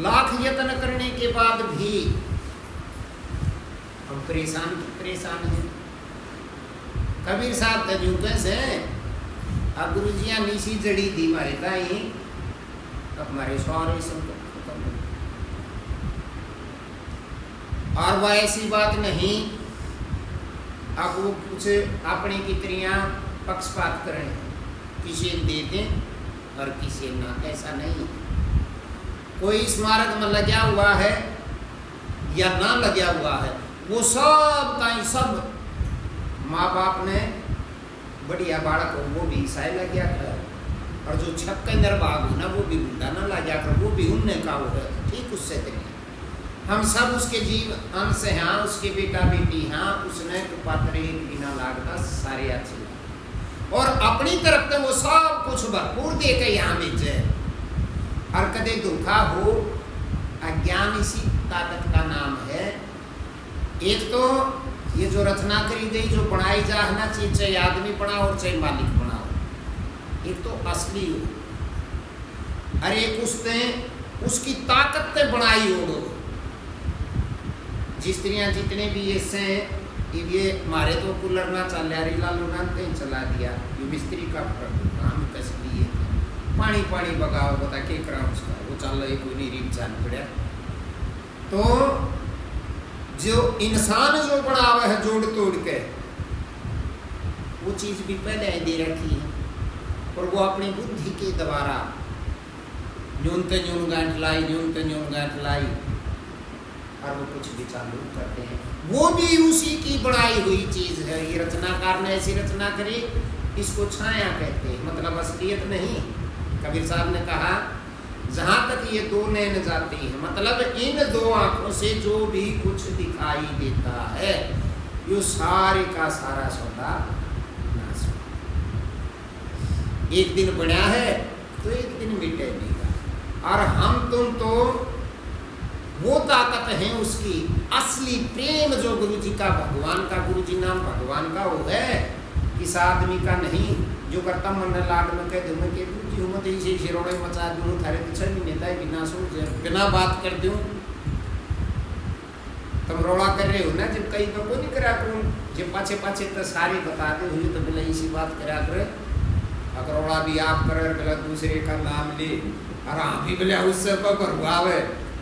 लाख यत्न करने के बाद भी हम परेशान हैं। कबीर साहब तजुर्बे से गुरु जी निशी जड़ी दी मारे ताई हमारे सारे संकट खत्म। और वह ऐसी बात नहीं अब वो कुछ अपने की तरह पक्षपात करें, किसी दे दें और किसी ना, ऐसा नहीं। कोई स्मारक में लगा हुआ है या ना लगा हुआ है, वो सब का सब माँ बाप ने बढ़िया बालक हो वो भी ईसाई लग गया था, और जो छक्के अंदर बाग हो ना वो भी बूढ़ा ना लग गया था, वो भी उनने का हो है ठीक उससे तरीके। हम सब उसके जीव अंश हैं, हाँ उसके बेटा बेटी, हाँ उसने पात्र बिना लागता सारे अच्छे लगे। और अपनी तरफ से वो सब कुछ भरपूर दे के यहाँ भेजे। और कदे धोखा हो, अज्ञान इसी ताकत का नाम है। एक तो ये जो रचना करी गई, जो बनाई जा है ना चीज, चाहे आदमी बनाओ और चाहे मालिक बनाओ, एक तो असली हो, अरे उसने उसकी ताकत से बनाई हो। जिस्त्रियाँ जितने भी ऐसे ये मारे तो कूलर ना चल रहा, रीला लुना चला दिया, ये मिस्त्री का काम कस लिए पानी पानी बगाओ, बता के करा उसका वो चल रहा, कोई नहीं रीम चाल पड़ा। तो जो इंसान जो बनावा है जोड़ तोड़ के, वो चीज भी पहले दे रखी है, और वो अपनी बुद्धि के द्वारा न्यून गांठ लाई और वो कुछ भी चालू करते हैं। वो भी उसी की बनाई हुई चीज है। ये रचनाकार ने ऐसी रचना करी, इसको छाया कहते हैं, मतलब असलियत नहीं। कबीर साहब ने कहा जहां तक ये दो नैन जाती है, मतलब इन दो आंखों से जो भी कुछ दिखाई देता है, ये सारे का सारा सौदा नाश हो। एक दिन बना है तो एक दिन मिटेगा। और हम तुम तो वो ताकत है उसकी असली प्रेम, जो गुरु जी का, भगवान का, गुरु जी नाम भगवान का वो है, किस आदमी का नहीं। जो करता मन लाड में कह दूँ कि गुरु जी मत इसे शिरोड़े मचा दूँ, थारे पीछे भी नेता है बिना सोच बिना बात कर दूँ। तुम रोड़ा कर रहे हो ना, जब कहीं तो कोई नहीं करा करूँ, जब पाछे पाछे तो सारे बता दे हुई तो बोले इसी बात करा करे। अगर रोड़ा भी आप करे, गलत दूसरे का नाम ले, और आप भी बोले उससे भरवावे,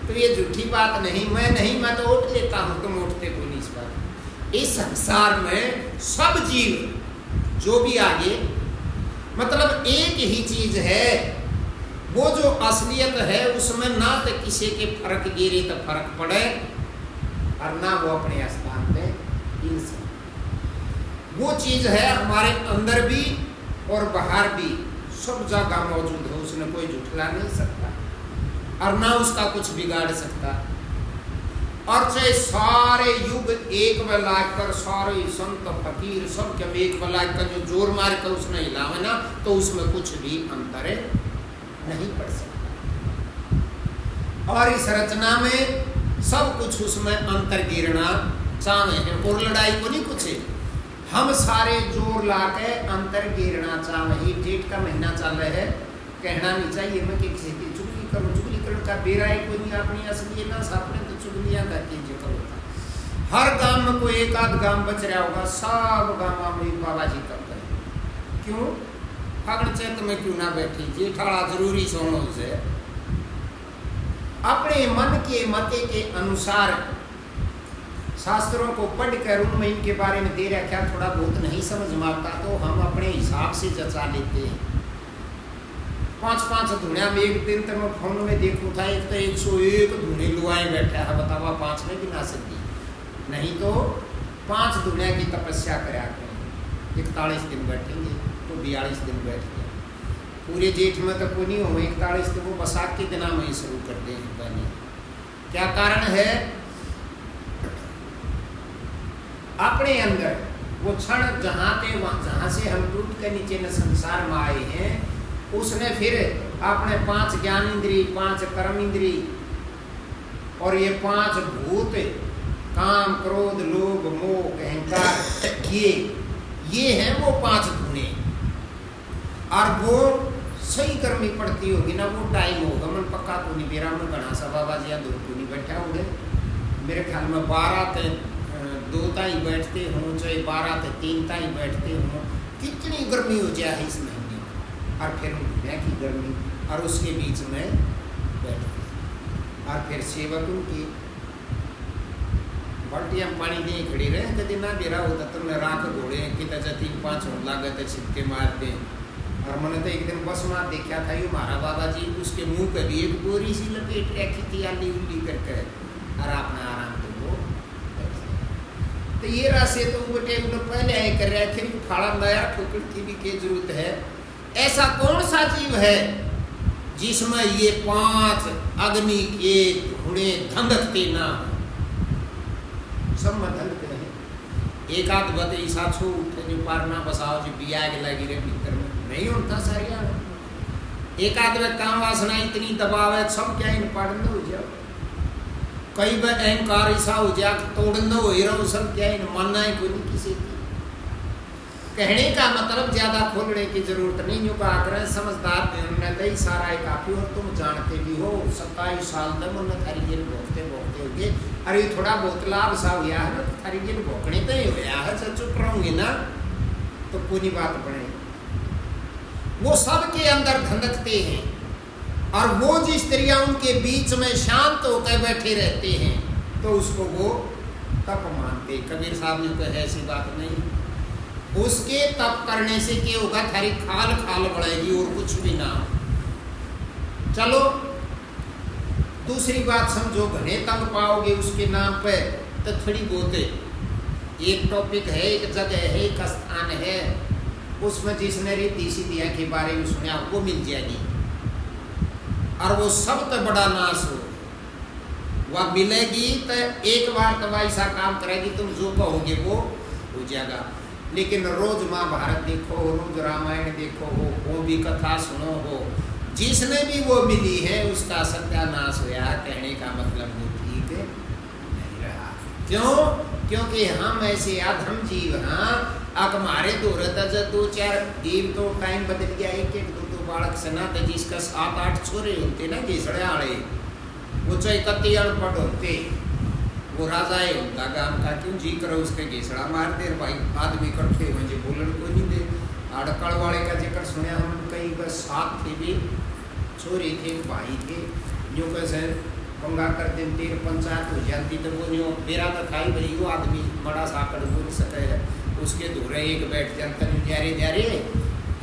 तो ये झूठी बात नहीं। मैं तो उठ लेता हूँ, तुम उठते कोई नहीं इस बात। इस संसार में सब जीव जो भी आगे, मतलब एक ही चीज है, वो जो असलियत है उसमें ना तो किसी के फर्क गिरे तो फर्क पड़े, और ना वो अपने स्थान पे हिल सके। वो चीज है हमारे अंदर भी और बाहर भी, सब जगह मौजूद है, उसने कोई झुठला नहीं सकता और ना उसका कुछ बिगाड़ सकता। और चाहे सारे युग एक में लाकर, सारे संत फकीर सब के एक में लाकर जो जोर मार कर उसने हिलावे ना, तो उसमें कुछ भी अंतर नहीं पड़ सकता। और इस रचना में सब कुछ उसमें अंतर गिरना चाहे है, और लड़ाई को नहीं कुछ है। हम सारे जोर लाके अंतर गिरना चाहे। जेठ का महीना चल रहा है, कहना नहीं चाहिए मैं कि किसी की चुगली करूँ, चुगली करूँ का बेरा है कोई नहीं, अपनी असली ना सापने तो चुगलियाँ करके जो करो। हर गांव में कोई एक आध गांव बच रहा होगा, सब गांव में बाबा जी करते हैं। क्यों? फागण चैत में क्यों ना बैठी, जेठाड़ा जरूरी सोनो से अपने मन के मते के अनुसार शास्त्रों को पढ़कर उनमें इनके बारे में दे रखा, थोड़ा बहुत नहीं समझ में आता तो हम अपने हिसाब से जचा लेते हैं। 5-5 धुनिया में एक दिन तक मैं फोन में देखूँ था, एक तो 101 धुने लुआए बैठा है, बतावा 5 में भी ना सकती, नहीं तो 5 दुनिया की तपस्या करा करें। 41 दिन बैठेंगे तो 42 दिन बैठ गए। पूरे जेठ में तो कोई नहीं हो, 41 दिन वो बैसाख के दिना में ही शुरू करते हैं पहले। क्या कारण है? अपने अंदर वो क्षण जहाँ से हम टूट के नीचे न संसार में आए हैं, उसने फिर अपने 5 ज्ञान इंद्री, 5 कर्म इंद्री और ये 5 भूत, काम क्रोध लोभ मोह अहंकार, ये हैं वो 5 धुने। और वो सही गर्मी पड़ती होगी ना, वो टाइम होगा मन पक्का को नहीं, मेरा में बना सा बाबा जी दूर को नहीं बैठा होंगे, मेरे ख्याल में 12 से 2 ताई बैठते हों, चाहे 12 से 3 ताई बैठते हों। कितनी गर्मी हो जाए इस महीने में, और फिर दुनिया की गर्मी, और उसके बीच में बैठते, और फिर सेवक उनकी बाल्टियाँ पानी दे खड़ी रहे, कभी ना दे रहा होता तो मैं राख घोड़े कि 3-5 होने लगा तो छिपके मारते। और मैंने तो एक दिन बस में देखा था, ये हमारा बाबा जी उसके मुंह पे भी एक बोरी सी लपेट रखी थी, आली उल्ली करके, और अपना आराम तो वो। तो तो ये राशि तो बेटे उन्हें पहले आए कर रहा है फाड़ा नया ठोकर की भी क्या जरूरत है। ऐसा कौन सा जीव है जिसमें ये 5 अग्नि के घोड़े धंधकते ना, सब में धंधकते हैं। एक आध बद ऐसा छो जो पारना बसाओ जो बिया के लगी रहे भीतर में नहीं होता सारिया। एक आध में काम वासना इतनी दबाव है सब क्या इन पाड़न हो जाओ, कई बार अहंकार ऐसा हो जाए तोड़ना हो रहा सब क्या इन मानना है कोई नहीं किसी की। कहने का मतलब ज्यादा खोलने की जरूरत नहीं, जो कहा करें समझदार सारा है काफी। और तुम जानते भी हो 27 साल तक उन्हें थारी जेल भोगते होगे, अरे थोड़ा बहुत लाभ सा हुआ है ना थारी जेल भोगने तो ही हुआ है, चुप रहूंगी ना तो पूरी बात बने। वो सबके अंदर धंधकते हैं और वो जिस स्त्रियां उनके बीच में शांत होकर बैठे रहते हैं तो उसको वो तप मानते। कबीर साहब ने कहा ऐसी बात नहीं, उसके तप करने से क्या होगा, थारी खाल खाल बढ़ेगी और कुछ भी ना। चलो दूसरी बात समझो, घने तंग पाओगे उसके नाम पे तो थोड़ी बहुत एक टॉपिक है, एक जगह है, एक स्थान है, उसमें जिसने रीति सीधिया के बारे में सुना वो मिल जाएगी और वो सब तो बड़ा नाश हो, वह मिलेगी तो एक बार तो ऐसा काम करेगी तुम जो कहोगे वो हो जाएगा। लेकिन रोज महाभारत देखो, रोज रामायण देखो हो, वो भी कथा सुनो हो, जिसने भी वो मिली है उसका सत्यानाश हुआ। कहने का मतलब वो ठीक नहीं रहा। क्यों? क्योंकि हम ऐसे अधम जीव हाँ हमारे दौर जब 2-4 जीव तो टाइम बदल गया, 1-2 बालक सना तो जिसका 7-8 छोरे होते ना घिसड़े आड़े, वो चाहे कत्ती अनपढ़ होते, वो राजा है उनका गांव का, क्यों जी करो उसके घिसड़ा मार दे भाई, आदमी इकट्ठे मुझे बोलन को नहीं दे। अड़कड़ वाले का जिक्र सुने हम कई बार, 7 थे भी छोरे थे भाई थे, जो कैसे पंगा करते तेर पंचायत हो जाती तो वो जो मेरा तो था ही भाई, वो आदमी बड़ा साकड़ बोल सके है उसके दूरे एक बैठ जाता न्यारे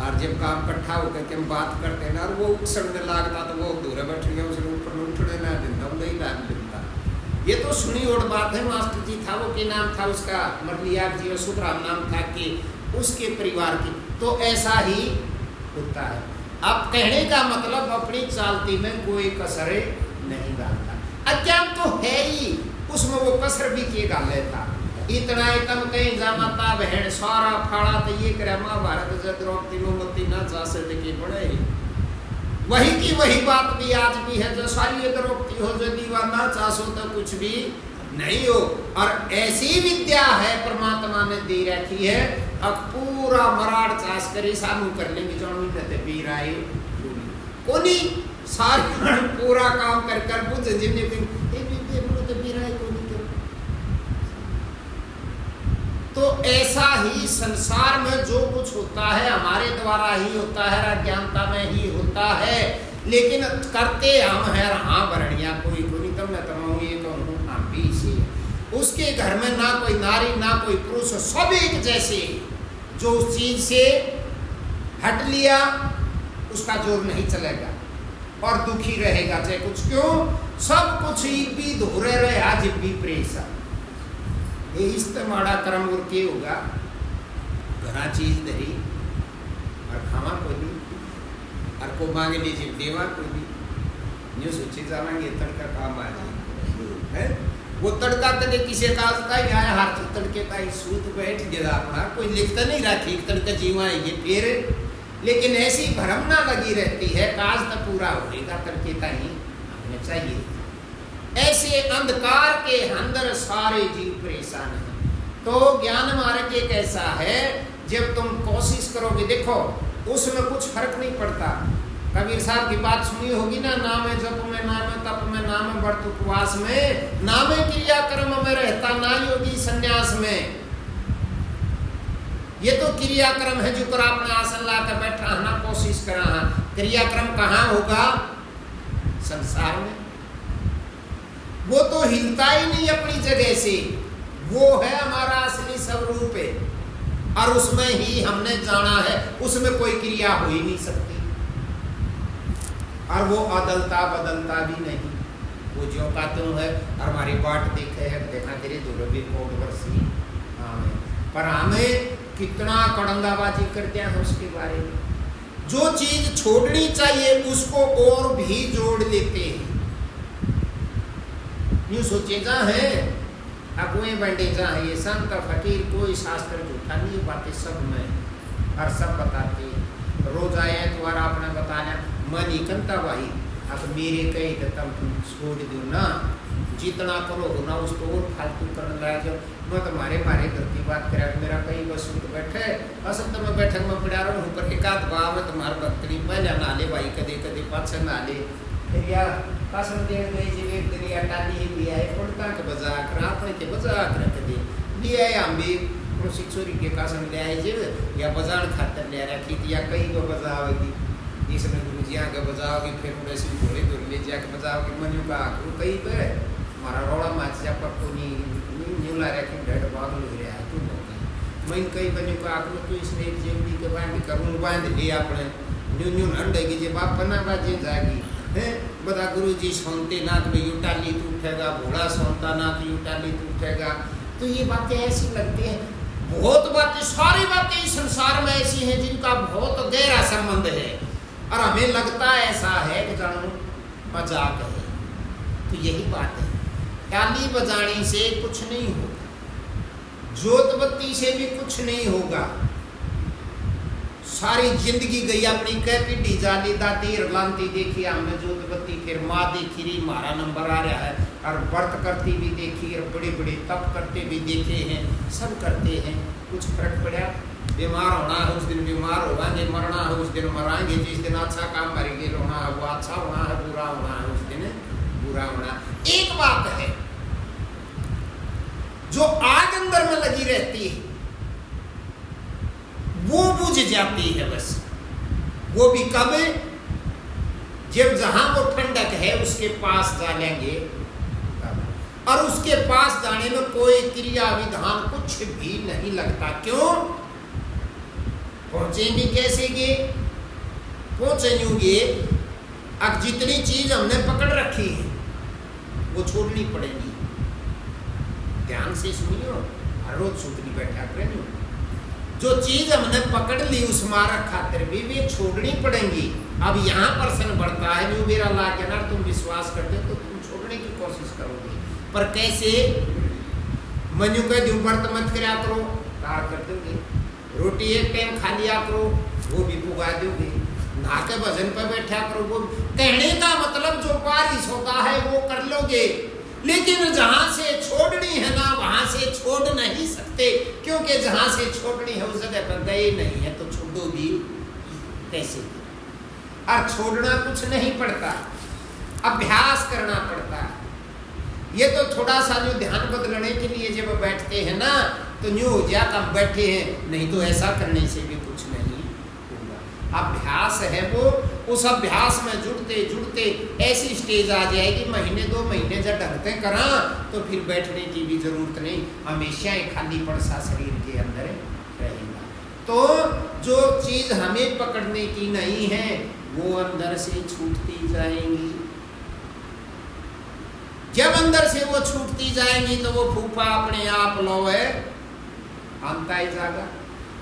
और जब काम इकट्ठा होकर के हम बात करते ना और वो उकसड़ने लगता तो वो दूरे बैठ गया, उसने ऊपर उठने ना देता, वही लाग देता। ये तो सुनी और बात है। मास्टर जी था वो के नाम था उसका मरलियार जी सुखराम नाम था कि उसके परिवार की, तो ऐसा ही होता है। अब कहने का मतलब अपनी चालती में कोई कसरे नहीं डालता, अज्ञान तो है ही, उसमें वो कसर भी किए डाल लेता। इतना तम कहीं जामाता बहन सारा फाड़ा तो ये करे महाभारत द्रौपदी मोमती ना जा सके बड़े, वही की वही बात भी आज भी है, जो सारी द्रौपदी हो जो दीवाना चासो तो कुछ भी नहीं हो। और ऐसी विद्या है परमात्मा ने दे रखी है, अब पूरा मराड़ चास करे सानू कर लेंगे जो पीर आए कोनी सारी पूरा काम कर कर बुझ जिन्हें तो पीर आए कोनी। तो ऐसा ही संसार में जो कुछ होता है हमारे द्वारा ही होता है, अज्ञानता में ही होता है, लेकिन करते हम हैं हाँ बरणिया कोई कोई तब मैं तमाम ये कहूँ हम भी इसी। उसके घर में ना कोई नारी ना कोई पुरुष, सब एक जैसे, जो उस चीज से हट लिया उसका जोर नहीं चलेगा और दुखी रहेगा चाहे कुछ, क्यों सब कुछ भी धोरे रहे आज भी प्रेसा ये इस्तेमाला कर्म और के होगा, घरा चीज धरी और खावा को दी और को मांगे लीजिए देवा को दी, न्यू सोचे जाएंगे तड़का काम आ जाए। वो तड़का कदे किसी काज का ही आया, हर तड़के का ही सूत बैठ गया अपना, कोई लिखता नहीं रहा ठीक तड़का जीवाएंगे फिर, लेकिन ऐसी भ्रम ना लगी रहती है, काज तो पूरा होगा तड़के का ही हमें चाहिए। ऐसे अंधकार के अंदर सारे जीव परेशान हैं। तो ज्ञान मार्ग एक ऐसा है, जब तुम कोशिश करोगे, देखो उसमें कुछ फर्क नहीं पड़ता। कबीर साहब की बात सुनी होगी ना, नाम है जप में, नाम है तप में, नाम है व्रत उपवास में, नाम है क्रियाक्रम में रहता, ना योगी संन्यास में। ये तो क्रियाक्रम है जो कर अपना आसन ला कर बैठा ना कोशिश करा, क्रियाक्रम कहाँ होगा? संसार में। वो तो हिलता ही नहीं अपनी जगह से, वो है हमारा असली स्वरूप है और उसमें ही हमने जाना है, उसमें कोई क्रिया हो ही नहीं सकती और वो अदलता बदलता भी नहीं, वो जो का तो है। और हमारी बाट देखे है, देखा तेरे दूर भी कोट वर्षी पर हमें कितना कड़ंगाबाजी करते हैं उसके बारे में। जो चीज छोड़नी चाहिए उसको और भी जोड़ लेते हैं। यूं सोचे जा है अगुए बंटे जा है, ये संत फकीर कोई शास्त्र झूठा नहीं, बातें सब में और सब बताते। रोज आए तुम्हारा अपना बताना मन ही करता भाई, अब मेरे कहे तो तब तुम छोड़ दो ना, जितना करो हो ना उसको और फालतू करने लगा जाओ। मैं तुम्हारे मारे घर की बात करा, मेरा कहीं बस तो बैठे असल तो मैं बैठक में पड़ा रहा हूँ, पर एक आध बार में तुम्हारे बकरी पहले नाले भाई कदे कदे पाछे नाले फिर यार कसम दे गई जी एक दिन या टाली भी आए पड़ता के बजा कर आपने के बजा कर कदे लिए हम भी शिक्षोरी के कसम ले आए जी या बजान खातर ले रखी थी, या कहीं को बजाओगी इसमें गुरुजिया के बजाओगी, फिर वैसे घोड़े दूर ले जाके बजाओगी मनु का कहीं पे हमारा रोड़ा माचा पर कोनी न्यूला रखी डेढ़ भाग लग रहा है तू मैं कई बने को आकरो तो इसने जेबी के बांध करूं बांध लिया अपने न्यू न्यू अंडेगी जे बाप बना बाजे जागी है बता गुरुजी सोनते ना तो यूटाली तू उठेगा, भोला सोनता ना तो यूटाली तू उठेगा। तो ये बातें ऐसी लगती हैं, बहुत बातें सारी बातें इस संसार में ऐसी हैं जिनका बहुत गहरा संबंध है और हमें लगता ऐसा है कि जानो मजाक है। तो यही बात है, ताली बजाने से कुछ नहीं होगा, जोत बत्ती से भी कुछ नहीं होगा। सारी जिंदगी गई अपनी कह पीढ़ी जाली दादी रलांती देखी हमने जोत बत्ती, फिर माँ देखी रही हमारा नंबर आ रहा है, और व्रत करती भी देखी और बड़े बड़े तप करते भी देखे हैं, सब करते हैं, कुछ फर्क पड़ा। बीमार होना है उस दिन बीमार होंगे, मरना है उस दिन मराएंगे, जिस दिन अच्छा काम मरेंगे होना है वो अच्छा होना है, बुरा होना है उस दिन बुरा होना। एक बात है जो आग अंदर में लगी रहती है वो बुझ जाती है बस, वो भी कब जब जहां वो ठंडक है उसके पास जाएंगे, और उसके पास जाने में कोई क्रिया विधान कुछ भी नहीं लगता। क्यों पहुंचेंगे कैसे गे, पहुंचेंगे अब जितनी चीज हमने पकड़ रखी है वो छोड़नी पड़ेगी। ध्यान से सुनियो, हर रोज सुतनी बैठा करें, जो चीज हमने पकड़ ली उस मारक खातिर भी वे छोड़नी पड़ेंगी। अब यहाँ प्रश्न बढ़ता है, जो मेरा लाजना तुम विश्वास करते तो तुम छोड़ने की कोशिश करोगे, पर कैसे? मनु का जो व्रत मत करया करो, कार कर दोगे, रोटी एक टाइम खा लिया करो, वो भी पुगा दोगे, नहा के भजन पर बैठा करो, वो कहने का मतलब जो बारिश होता है वो कर लोगे, लेकिन जहां से छोड़नी है ना वहां से छोड़ नहीं सकते, क्योंकि जहां से छोड़नी है उस जगह पर गए नहीं है तो छोड़ो भी कैसे? और छोड़ना कुछ नहीं पड़ता, अभ्यास करना पड़ता है। ये तो थोड़ा सा जो ध्यान बदलने के लिए जब बैठते हैं ना तो न्यू हो जाए हम बैठे हैं, नहीं तो ऐसा करने से भी कुछ नहीं होगा। अभ्यास है वो, उस अभ्यास में जुड़ते जुड़ते ऐसी स्टेज आ जाएगी, महीने 2 महीने जब ढंगते करा तो फिर बैठने की भी जरूरत नहीं, हमेशा ही खाली पड़सा शरीर के अंदर रहेगा। तो जो चीज हमें पकड़ने की नहीं है वो अंदर से छूटती जाएंगी। जब अंदर से वो छूटती जाएंगी तो वो फूफा अपने आप लोवे आंता ही जाएगा,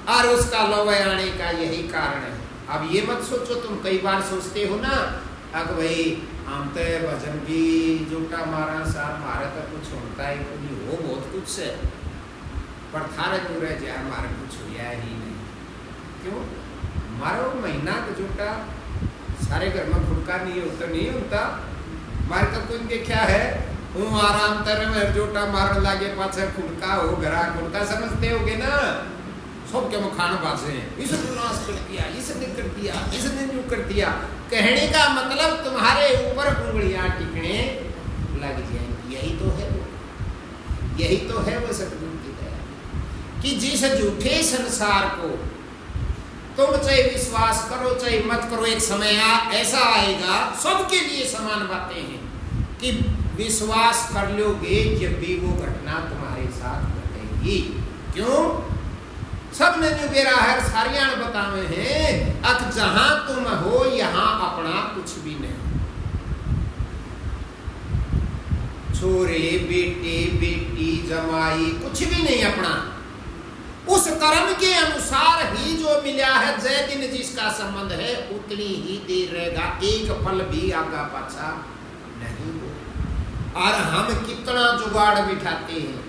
और उसका लोवे आने का यही कारण है। अब ये मत सोचो, तुम कई बार सोचते हो ना अब भाई हम तो भजन भी जूटा मारा साहब मारे तो कुछ होता है कुछ हो बहुत कुछ है, पर थारे दूर है जाए हमारे कुछ हुआ ही नहीं। क्यों? मारो महीना का जूटा सारे घर में फुटका नहीं होता, मार का कोई देखा है वो आराम तरह में जोटा मारने लागे पाछे फुटका हो घरा फुटका समझते होगे ना, सबके मखान बाजे इसने नाश कर दिया, इसने कर दिया, इसने यूं कर दिया, कहने का मतलब तुम्हारे ऊपर उंगलियां टिकने लग जाएंगी। यही तो है वो, यही तो है वो सतगुरु की दया कि जिस झूठे संसार को तुम चाहे विश्वास करो चाहे मत करो, एक समय ऐसा आएगा, सबके लिए समान बातें हैं कि विश्वास कर लोगे जब भी वो घटना तुम्हारे साथ घटेगी। क्यों? सब ने जो बेरा है सारियां बतावे हैं, अक जहां तुम हो यहां अपना कुछ भी नहीं, छोरे बेटे बेटी जमाई कुछ भी नहीं अपना, उस कर्म के अनुसार ही जो मिला है, जय दिन जिसका संबंध है उतनी ही देर रहेगा, एक पल भी आगा पाछा नहीं हो। और हम कितना जुगाड़ बिठाते हैं,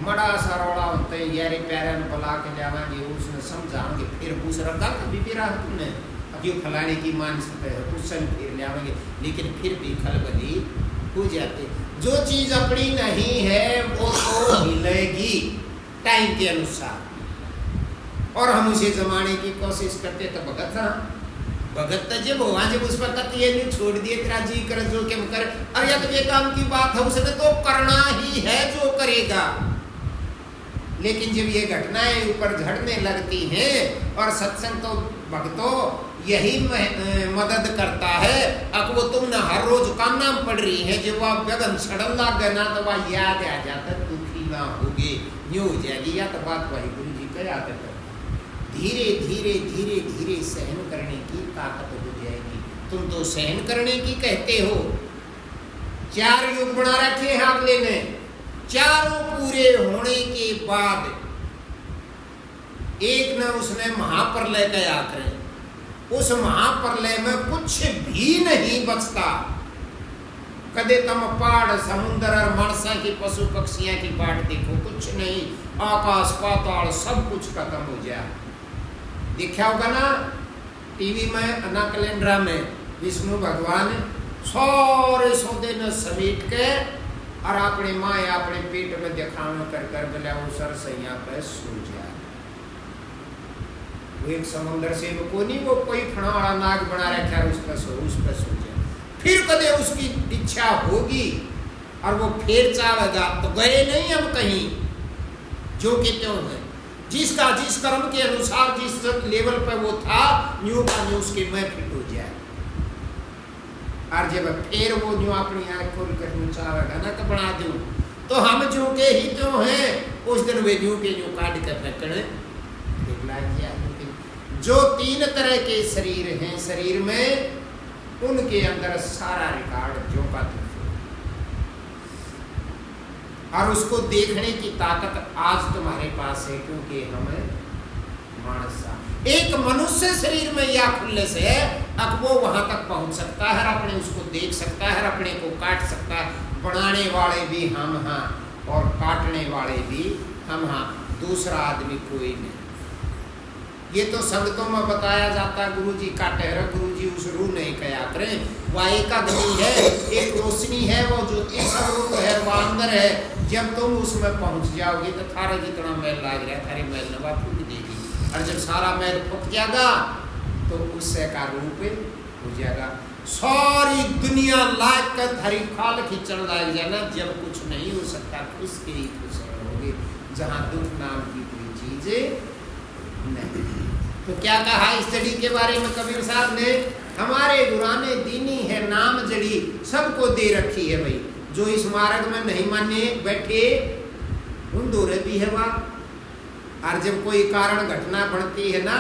बड़ा सा रौला होता है, यारे प्यारे ने बुला के लावांगे, उसने समझाएंगे, फिर उस रंगा कभी भी रहा तुमने क्यों फलाने की मानसिकता है, उससे फिर लावांगे, लेकिन फिर भी खलबली हो जाते। जो चीज अपनी नहीं है वो तो मिलेगी टाइम के अनुसार, और हम उसे जमाने की कोशिश करते तो भगत जब हुआ, जब उस पर कत ये नहीं छोड़ दिए तेरा जी कर जो क्या कर, अरे तो ये काम की बात है, उसने तो करना ही है जो करेगा। लेकिन जब ये घटनाएं ऊपर झड़ने लगती हैं, और सत्संग तो भक्तों यही मदद करता है। अब वो तुमने हर रोज का नाम पढ़ रही है, जब वह गगन सड़न लग गए ना तो वह याद आ जाता, दुखी ना होगी, न्यू हो जाएगी, या तो बात वही गुरु जी का याद है। धीरे धीरे धीरे धीरे सहन करने की ताकत हो जाएगी। तुम तो सहन करने की कहते हो, 4 युग बना रखे हैं अगले ने, चारों पूरे होने के बाद एक न उसने महाप्रलय का आकर, उस महाप्रलय में कुछ भी नहीं बचता। कदे तुम पहाड़ समुद्र और मनसा की पशु पक्षियां की बाट देखो, कुछ नहीं, आकाश पाताल सब कुछ खत्म हो जाए। देखा होगा ना टीवी में, ना कैलेंडर में, विष्णु भगवान सारे सौदे न समेट के और अपने माँ अपने पेट में दिखावा कर कर बोला वो सर सैया पे सो जाए। वो एक समुद्र से वो नहीं, वो कोई फणा वाला नाग बना रखा है, उस पर सो जाए। फिर कदे उसकी इच्छा होगी और वो फिर चाहेगा तो गए नहीं हम कहीं, जो कि त्यों है। जिसका जिस कर्म के अनुसार जिस लेवल पे वो था, न्यू का न्यू उसके में फिट हो जाए। और जब फिर वो न्यू अपनी आँख खोल कर चाहेगा ना तो बना दूं, तो हम जो के ही त्यों हैं, उस दिन वे न्यू के न्यू काट कर फेंकने लग जाए। जो 3 तरह के शरीर हैं, शरीर में उनके अंदर सारा रिकॉर्ड जो का और उसको देखने की ताकत आज तुम्हारे पास है, क्योंकि हमें मानसा एक मनुष्य शरीर में या खुलने से अब वो वहां तक पहुंच सकता है, अपने उसको देख सकता है, अपने को काट सकता है। बनाने वाले भी हम हाँ और काटने वाले भी हम हाँ, दूसरा आदमी कोई नहीं। ये तो संगतों में बताया जाता है, गुरु जी काटे है, गुरु जी उस रूह नहीं कया करें, वह एक अग्नि है, एक रोशनी है, वो ज्योति स्वरूप है, वो अंदर है। जब तुम उसमें पहुंच जाओगे तो थारा जितना मैल लाग रहा है, थारे मैल नवा फूक देगी, और जब सारा मैल फूक जाएगा तो उससे का रूप हो जाएगा। सारी दुनिया लाग कर थारी खाल खींचने लग जाना, जब कुछ नहीं हो सकता, खुश के ही खुश रहोगे, जहाँ दुख नाम की कोई चीज नहीं। तो क्या कहा स्टडी के बारे में कबीर साहब ने, हमारे गुराने दीनी है नाम जड़ी सबको दे रखी है भाई, जो इस मार्ग में नहीं माने बैठे उन दूर भी है वहाँ। और जब कोई कारण घटना बढ़ती है ना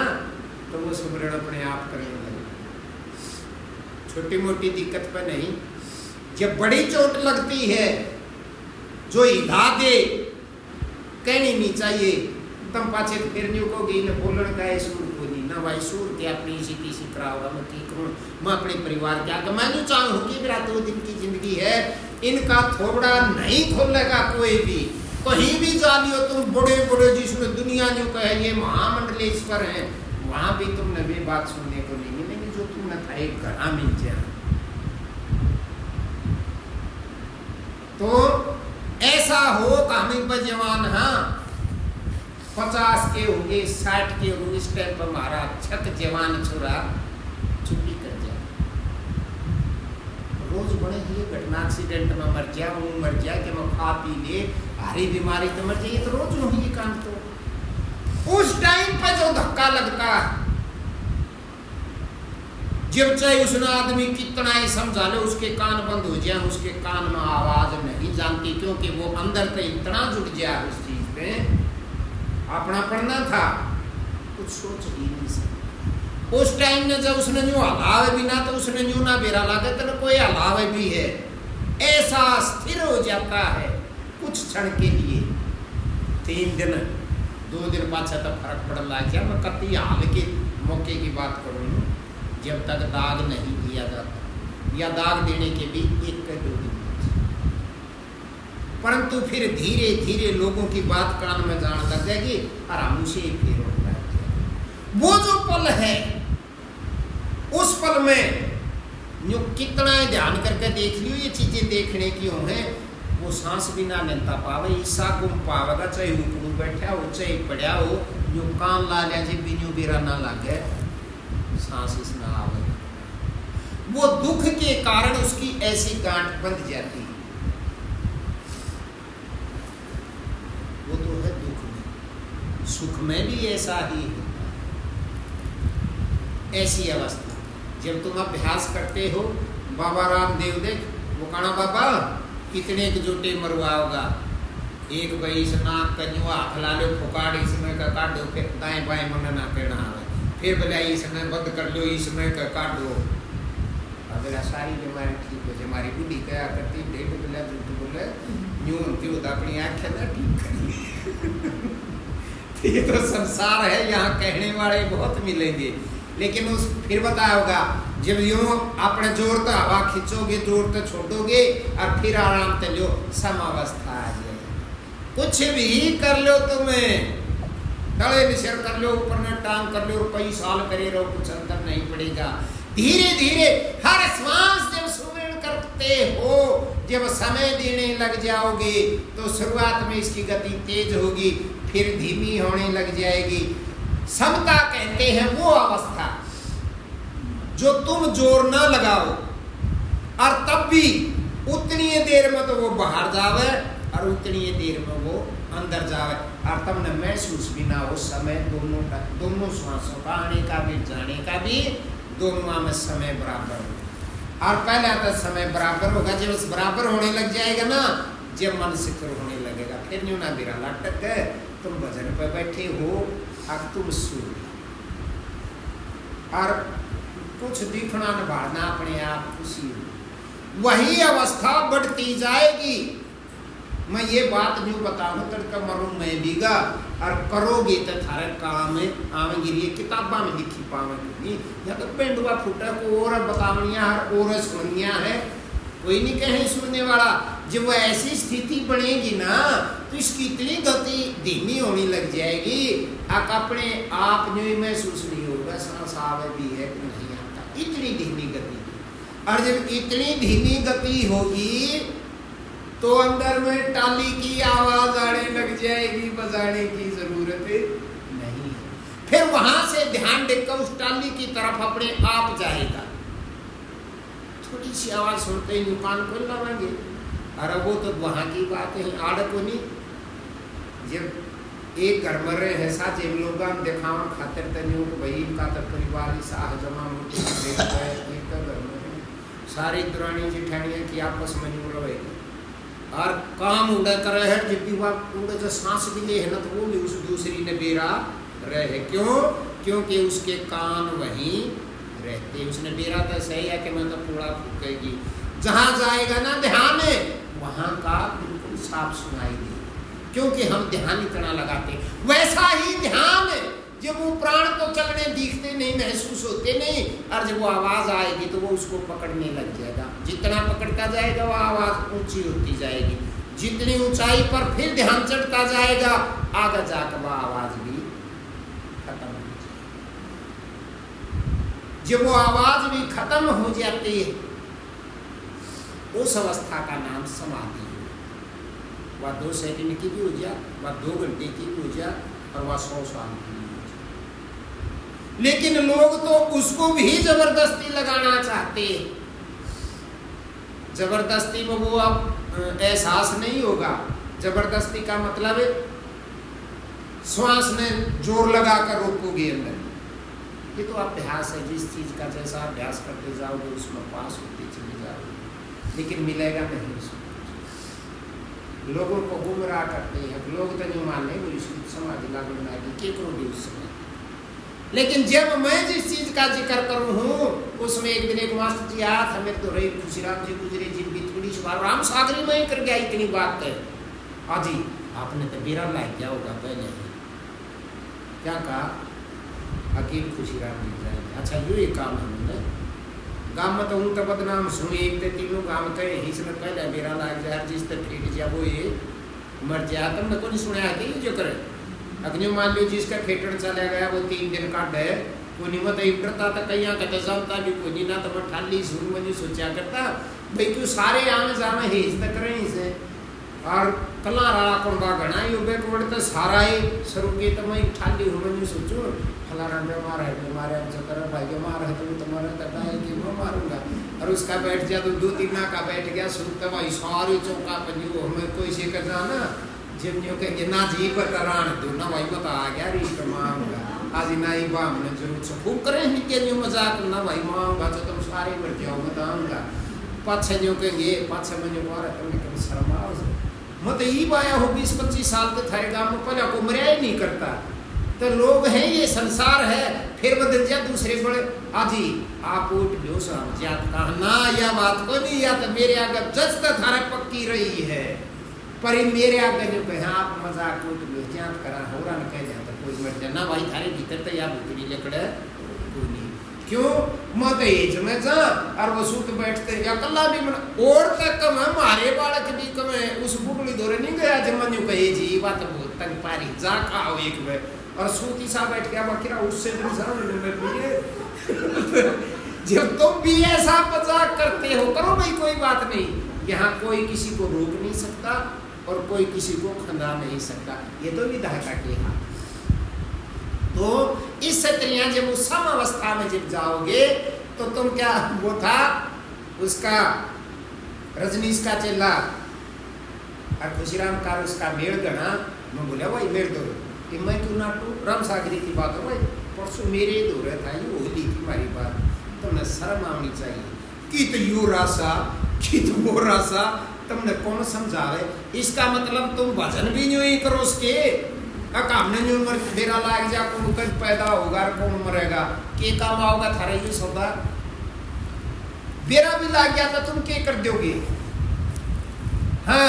तो वो सुमरण अपने आप करने लगे, छोटी मोटी दिक्कत पर नहीं। जब बड़ी चोट लगती है जो हिला दे, कहनी नहीं चाहिए तम पाछे फिर न्यू को गई न बोलन का सूर को नहीं ना भाई, सूर के अपनी इसी तीसी कराओगा, मैं की करूँ, मैं अपने परिवार क्या कर, मैं जो चाहूँ कि मेरा 2 दिन की जिंदगी है, इनका थोबड़ा नहीं खोलेगा कोई भी, कहीं भी जा लियो तुम, बड़े बड़े जिसमें दुनिया जो कहे ये महामंडलेश्वर है, वहां भी तुमने वे बात सुनने को नहीं मिलेगी जो तुमने था एक घड़ा मिल जाए। तो ऐसा हो कहानी पर जवान, हाँ 50 के होंगे, 60 के होंगे, इस टाइम पर हमारा छक जवान छोरा छुट्टी कर जाए, रोज बड़े ही घटना एक्सीडेंट में मर जाए, वो मर जाए कि मैं खा पी ले, भारी बीमारी तो मर जाए, तो रोज हो ये काम। तो उस टाइम पर जो धक्का लगता, जब चाहे उसने आदमी कितना ही समझा ले, उसके कान बंद हो जाए, उसके कान में आवाज नहीं जानती, क्योंकि वो अंदर से इतना जुट जाए उस चीज पे, अपना पढ़ना था, कुछ सोच ही नहीं सकता। उस टाइम में जब उसने न्यू हलावे भी ना, तो उसने न्यू ना बेरा लागे तो कोई हलावे भी है, ऐसा स्थिर हो जाता है कुछ क्षण के लिए। 3 दिन 2 दिन पाछा तो फर्क पड़ लग गया। मैं कति हाल के मौके की बात करूँ, जब तक दाग नहीं दिया जाता या दाग देने के भी 1-2 दिन, परंतु फिर धीरे धीरे लोगों की बात कान में जान लग जाएगी और हम उसे फिर वो जो पल है, उस पल में जो कितना ध्यान करके देख लियो, ये चीजें देखने की हो है, वो सांस बिना लेता पावे, ईसा गुम पावेगा, चाहे ऊपर बैठा हो चाहे पड़ा हो, जो कान ला लिया जी बिनु बेरा ना लगे, सांस इसमें आवे। वो दुख के कारण उसकी ऐसी गांठ बंध जाती है। वो तो है दुख में, सुख में भी ऐसा ही है। ऐसी अवस्था जब तुम अभ्यास करते हो, बाबा रामदेव देख वो कहना बाबा कितने के जोटे मरवाओगा, एक भाई इस नाक कन्यो हाथ ला लो फुकाड़ इसमें का काटो, फिर दाएं बाएं मन ना कहना है, फिर बोला इसमें बंद कर लो इसमें का काटो। अगला सारी बीमारी ठीक हो जाए। हमारी बुढ़ी क्या करती डेढ़ बोला झूठ बोले यूं उनकी होता अपनी आँखें ना ठीक कर। ये तो संसार है, यहाँ कहने वाले बहुत मिलेंगे, लेकिन उस फिर बताया होगा जब यूं अपने जोर तो हवा खींचोगे, जोर तो छोड़ोगे और फिर आराम से लो, समावस्था आ जाए। कुछ भी कर लो, तुम्हें तले निशर कर लो, ऊपर में टांग कर लो, कई साल करे रहो, कुछ अंतर नहीं पड़ेगा। धीरे धीरे हर श्वास जब सुमिरन करते हो, जब समय देने लग जाओगे तो शुरुआत में इसकी गति तेज होगी, फिर धीमी होने लग जाएगी। समता कहते हैं वो अवस्था जो तुम जोर ना लगाओ और तब भी उतनी देर में तो वो बाहर जावे और उतनी देर में वो अंदर जावे, और तुमने महसूस भी ना हो समय दोनों श्वासों का आने का भी जाने का भी, दोनों में समय बराबर हो। और पहले तो समय बराबर होगा, जब उस बराबर होने लग जाएगा ना, जब मन शिखर होने लगेगा, फिर न्यू ना बिरा लटक गए, तुम भजन पर बैठे हो, अब तुम सो और कुछ दिखना न भाड़ना अपने आप खुशी, वही अवस्था बढ़ती जाएगी। मैं ये बात नहीं बताऊं तो मरूं मैं बीगा और करोगे तो थारे काम में आवेंगी, ये किताबा में लिखी पावेंगी, या तो पेंडुआ फूटा को और बतावनिया और सुनिया है, कोई नहीं कहे सुनने वाला। जब वो ऐसी स्थिति बनेगी ना तो इसकी इतनी गति धीमी होने लग जाएगी, आप अपने आप जो महसूस नहीं होगा सांस आवे भी है कि नहीं आता, इतनी धीमी गति। और जब इतनी धीमी गति होगी तो अंदर में टाली की आवाज आने लग जाएगी, बजाने की जरूरत नहीं है। फिर वहां से ध्यान देकर उस टाली की तरफ अपने आप जाएगा, थोड़ी सी आवाज सुनते ही दुकान खोल लगाएंगे। अरे वो तो वहाँ की बात है, आड़ को नहीं। जब एक घर में रहे हैं साथ हम लोग दिखावा खातिर तनियों को भाई इनका तो परिवार साह जमा मोटी एक घर में सारी दुरानी जिठानियाँ की आपस में नहीं रहे और काम उड़ा कर रहे हैं, जब भी वह उड़ा जो सांस भी ले है ना तो वो भी उस दूसरी ने बेरा रहे। क्यों? क्योंकि उसके कान वहीं रहते, उसने बेरा तो सही है कि मैं तो पूरा फूकेगी। जहाँ जाएगा ना ध्यान है वहाँ का बिल्कुल साफ सुनाई दे, क्योंकि हम ध्यान इतना लगाते। वैसा ही ध्यान जब वो प्राण तो चलने दिखते नहीं, महसूस होते नहीं, और जब वो आवाज आएगी तो वो उसको पकड़ने लग जाएगा। जितना पकड़ता जाएगा वो आवाज ऊंची होती जाएगी, जितनी ऊंचाई पर फिर ध्यान चढ़ता जाएगा आगे जाकर वह आवाज भी खत्म हो जाएगी। जब वो आवाज भी खत्म हो जाती है उस अवस्था का नाम समाधि है। वह 2 सेकंड की भी हो जाए, वह 2 घंटे की भी हो जाए, और वह 100 साल की भी हो जाए। लेकिन लोग तो उसको भी जबरदस्ती लगाना चाहते हैं। जबरदस्ती में वो अब एहसास नहीं होगा। जबरदस्ती का मतलब है श्वास में जोर लगा कर रोकोगे अंदर। ये तो अभ्यास है, जिस चीज का जैसा अभ्यास करते जाओगे उसमें पास होते चले जाओगे, लेकिन मिलेगा नहीं उसको। लोगों को गुमराह करते हैं लोग, तो नहीं मान नहीं वो इसकी समाधि लागू बनाएगी के करोगे उस समय। लेकिन जब मैं जिस चीज का जिक्र करूँ हूँ उसमें एक दिन एक मास्टर जी आया था, मेरे तो रही खुशीराम जी गुजरे जिनकी थोड़ी सी बार राम सागरी में ही कर गया, इतनी बात है। हाँ जी आपने तो बेरा लाइक किया होगा पहले ही, क्या कहा, अकील खुशीराम मिल जाएंगे। अच्छा यो एक काम है उन्होंने गाँव में तो हूँ तो बदनाम सुन एक ते तीनों गाँव तो यही से पहले मेरा लाग जाए जिस तक फेट जा वो ये मर जाए। तुमने को नहीं सुना है कि जो करे अग्नि मान लो जिसका फेटन चला गया वो 3 दिन का डे कोई नहीं मत इब्रता था कहीं कहते जानता भी कोई नहीं ना तो मैं ठाली सुन में सोचा करता भाई क्यों सारे आमे जामे हेज तक रहे इसे और कला राड़ा कोंडा घना ही उबे कोड़ तो सारा ही सरू के तो मैं ठाली हूँ मैं सोचूं फलाना बीमार है बीमार है जो कर भाई बीमार है तो तुम्हारा कहता है कि मैं मारूंगा और उसका बैठ गया तो 2-3 ना का बैठ गया सुनते भाई सारी चौका पर जो हमें कोई से कर जाना जब न्यू कहेंगे ना जी पर करान दो ना भाई बता आ गया री मारूंगा आज ना ही बाम ने जरूर से खूब करें नित्य न्यू मजाक ना भाई मारूंगा तो तुम सारे मर जाओ बताऊंगा पाछे न्यू कहेंगे पाछे में जो मारा तुमने कभी शर्म आओ मत ये बाया हो 20-25 साल के थारे गाँव में पहले को मरिया ही नहीं करता तो लोग हैं ये संसार है फिर बदल जा दूसरे बड़े आजी आप उठ लो साहब जात कहा ना या बात को नहीं या तो मेरे आगे जज तक थारे पक्की रही है पर मेरे आगे जो कहे आप मजाक उठ लो जात करा हो रहा न कह जाता कोई मर जाना भाई थारे भीतर तो या भूतरी लकड़े कोई नहीं क्यों मत एज में जा और वो सूत बैठते या कल्ला भी मन और तक कम हमारे बालक भी कम उस बुगली दौरे नहीं गया जब मन कहे जी बात बहुत तंग पारी जा खाओ एक बार और सूती सा बैठ गया बकरा उससे भी सामने में भी जब तुम भी ऐसा मजाक करते हो करो भाई कोई बात नहीं यहाँ कोई किसी को रोक नहीं सकता और कोई किसी को खंदा नहीं सकता ये तो विधाता के हाथ। तो इस क्षत्रिया जब उस सम अवस्था में जब जाओगे तो तुम क्या वो था उसका रजनीश का चेला और खुशीराम का उसका मेड़ गणा मैं बोला भाई मेड़ दो कि मैं तू ना तू राम सागरी की बात हो भाई परसों मेरे दो रहा था ये होली थी हमारी बात तुमने शर्म आनी चाहिए कि तो यू रासा कि तो वो रासा तुमने कौन समझावे इसका मतलब तुम भजन भी नहीं करो उसके हमने जो उम्र बेरा लाग जा कौन कब पैदा होगा कौन मरेगा के काम आओगा थारे ये सौदा बेरा भी लाग गया तो तुम क्या कर दोगे। हाँ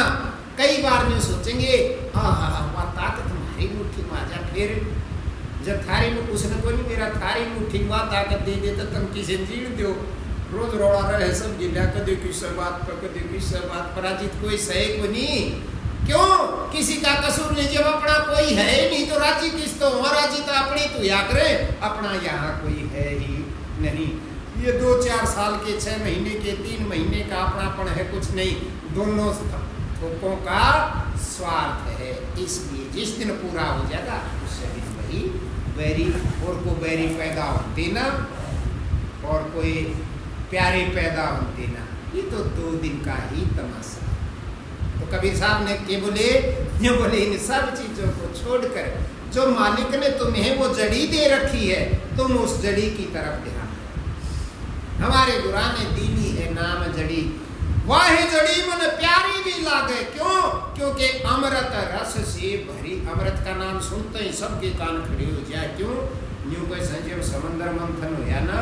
कई बार में सोचेंगे हाँ हाँ हाँ ताकत तुम्हारी मुट्ठी में आ जा फिर जब थारी में कुछ न कोई मेरा थारी मुट्ठी में ताकत दे दे तो तुम किसे जीण दो रोज रोड़ा रहे सब जिला कदे किस बात पर कदे किस बात पर अजीत कोई सही को नहीं क्यों किसी का कसूर नहीं जब अपना कोई है ही नहीं तो राजी किस तो राजी तो अपने तो या करे अपना यहाँ कोई है ही नहीं ये 2-4 साल के 6 महीने के 3 महीने का अपनापन है कुछ नहीं दोनों थोकों का स्वार्थ है इसलिए जिस दिन पूरा हो जाएगा उससे दिन वही बैरी और को बैरी पैदा होते ना और कोई प्यारे पैदा होते ना ये तो 2 दिन का ही तमाशा। तो कबीर साहब ने के बोले ये बोले इन सब चीजों को छोड़कर जो मालिक ने तुम्हें वो जड़ी दे रखी है तुम उस जड़ी की तरफ ध्यान दो। हमारे गुरा ने दीनी है नाम जड़ी वाह जड़ी मन प्यारी भी लागे क्यों क्योंकि अमृत रस से भरी अमृत का नाम सुनते ही सबके कान खड़े हो जाए क्यों न्यू कैसे जब समंदर मंथन होया ना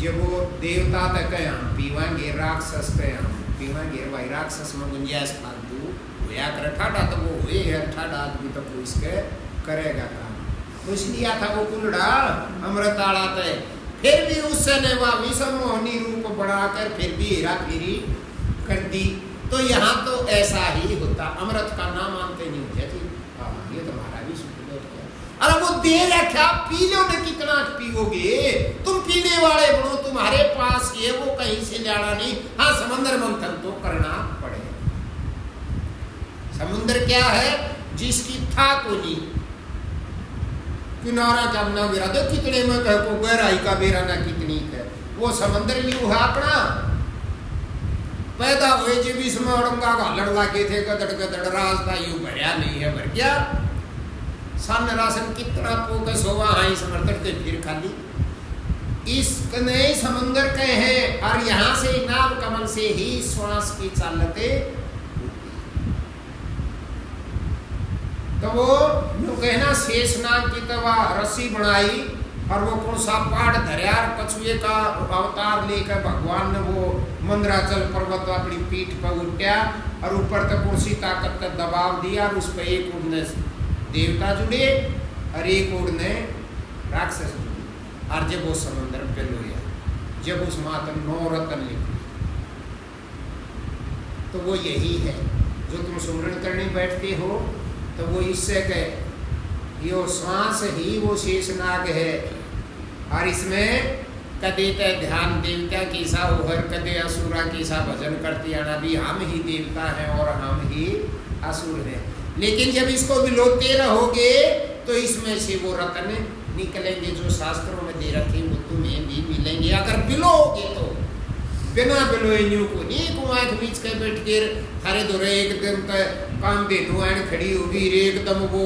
जब वो देवता तक हम पीवांगे राक्षस के हम पीवांगे भाई राक्षस में गुंजाइश फालतू होया कर ठाडा तो वो हुए है ठाडा आदमी तो पुलिस के करेगा काम कुछ लिया था वो कुलड़ा अमृत आड़ा तय फिर भी उससे ने वह विषम मोहनी रूप बढ़ाकर फिर भी हेरा फेरी कर दी। तो यहाँ तो ऐसा ही होता अमृत का नाम मानते नहीं होते जी हाँ ये तुम्हारा भी सुख बैठ गया अरे वो दे रखा पी लो न कितना पियोगे तुम पीने वाले बनो तुम्हारे पास ये वो कहीं से लाना नहीं। हाँ समंदर मंथन तो करना पड़ेगा। समुद्र क्या है जिसकी था को नहीं किनारा जमना बेरा दो कितने में कह को गहराई का बेरा ना कितनी है वो समंदर यू है अपना पैदा हुए जब इसमें औरंगा घालड़ लागे थे गदड़ गदड़ रास्ता यू भरिया नहीं है भर गया सन राशन कितना फोकस होगा हाँ समर्थन के फिर खाली इस नए समंदर के हैं और यहाँ से नाव कमल से ही श्वास की चालते तो वो जो कहना शेषनाग की तवा रस्सी बनाई और वो कौन सा पहाड़ धरिया कछुए का अवतार लेकर भगवान ने वो मंदराचल पर्वत अपनी पीठ पर उठा और ऊपर तक कुर्सी ताकत का दबाव दिया और उस पर एक उड़ने देवता जुड़े और एक और ने राक्षस जुड़े। और जब वो समंदर पे लोया, जब उस माता 9 रत्न लिखे, तो वो यही है जो तुम सुमरण करने बैठते हो, तो वो इससे कहे यो श्वास ही वो शेषनाग है। और इसमें कदे ते ध्यान देवता की सा उहर, कदे असुरा की सा भजन करते आना भी हम ही देवता हैं और हम ही असुर हैं। लेकिन जब इसको बिलोते रहोगे तो इसमें से वो रत्न निकलेंगे जो शास्त्रों में दे रखे, वो तुम्हें भी मिलेंगे अगर बिलोगे तो। बिना बिलोए न्यू को नहीं को आँख बीच के बैठ के थारे दोरे एकदम काम देनु आन खड़ी होगी एकदम वो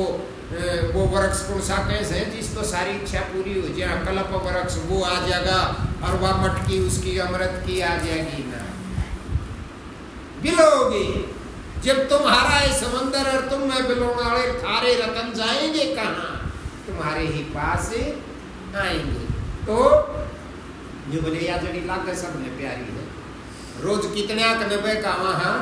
वृक्ष कौन सा कैसे है जिस तो सारी इच्छा पूरी हो जाए, कल्प वृक्ष वो आ जाएगा और वह मटकी उसकी अमृत की आ जाएगी ना। बिलोगे जब तुम्हारा है समंदर और तुम में बिलोने वाले थारे रतन जाएंगे कहाँ, तुम्हारे ही पास आएंगे। तो जो बोले या जड़ी लागे सबने प्यारी है, रोज कितने कनबे का वहाँ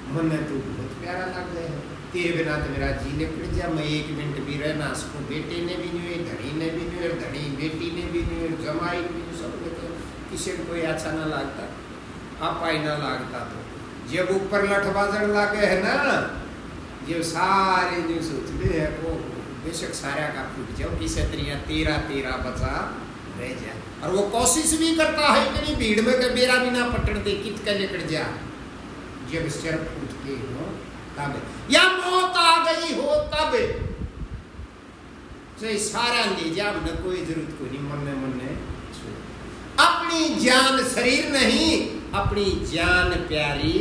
मन तू बहुत प्यारा लग गया है, तेरे बिना तो मेरा जी ने पड़ जा, मैं 1 मिनट भी रहना उसको बेटे ने भी नहीं, धड़ी ने भी नहीं, धड़ी बेटी ने भी नहीं, जमाई ने भी नहीं, सब ने किसी को कोई अच्छा ना लगता, आप आई ना लगता। तो जब ऊपर लठ बाजन लागे है ना, जो सारे जो सोचते हैं वो बेशक सारा का फूट जाओ, किसी तरीका 13 बचा रह जाए। और वो कोशिश भी करता है कि नहीं भीड़ में के मेरा भी ना पटन दे, कित के लेकर जा। जब सिर फूटते हो तब, या मौत आ गई हो तब, तो सारा ले जा, न कोई जरूरत को नहीं, मन ने अपनी जान शरीर नहीं, अपनी जान प्यारी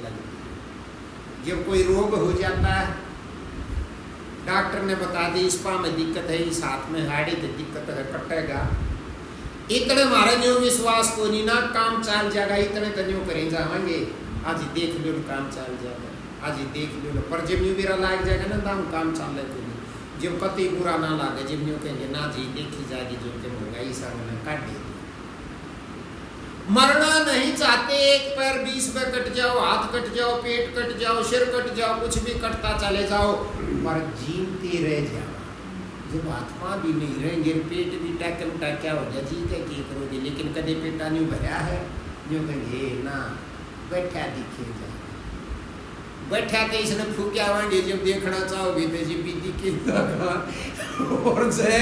लगती। जब कोई रोग हो जाता है, डॉक्टर ने बता दी इस पाँव में दिक्कत है, इस हाथ में हाड़ी की दिक्कत है, कटेगा, इतने हमारे न्यू विश्वास को नहीं ना, काम चाल जाएगा, इतने तो न्यू करें जाएंगे, आज देख लो काम चाल जाएगा, आज देख लो, पर जब न्यू मेरा लाग जाएगा ना दाम काम चाल ले तो जब पति बुरा ना लागे, जब न्यू कहेंगे ना जी देखी जाएगी जो के होगा, ईसा मैंने काट दी। मरना नहीं चाहते, एक पैर 20 में कट जाओ, हाथ कट जाओ, पेट कट जाओ, सिर कट जाओ, कुछ भी कटता चले जाओ, पर जीते रह जाओ। जब आत्मा भी नहीं रहेंगे, पेट भी क्या हो गया, जी क्या करोगे, लेकिन कदे पेटा नहीं भरा है, जो कहेंगे ना बैठा दिखे जा, बैठा तो इसने फूक्या वांगे, जब देखना चाहोगे तो जी भी दिखे और से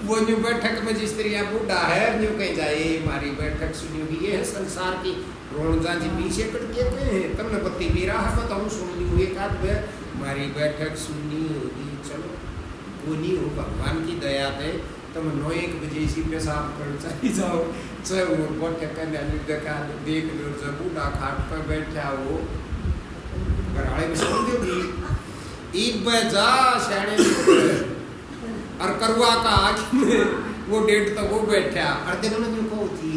वो न्यू बैठक में जिस तरह बूढ़ा है न्यू कहीं जाए हमारी बैठक सुनी होगी, ये है संसार की रोणजा जी पीछे कट कहते हैं, तुमने बत्ती मेरा है बताऊँ सुन ली हुई एक आध हमारी बैठक सुननी होगी, चलो वो नहीं हो, भगवान की दया है, तुम 9-1 बजे इसी पेशाब कर चली जाओ, चाहे वो बैठक देखा देख लो, जब बूढ़ा खाट पर बैठा वो घराड़े में सुन दोगी, एक बजा शाणे और करवा का आखिर वो डेट तक वो बैठा, और दिन में तुमको थी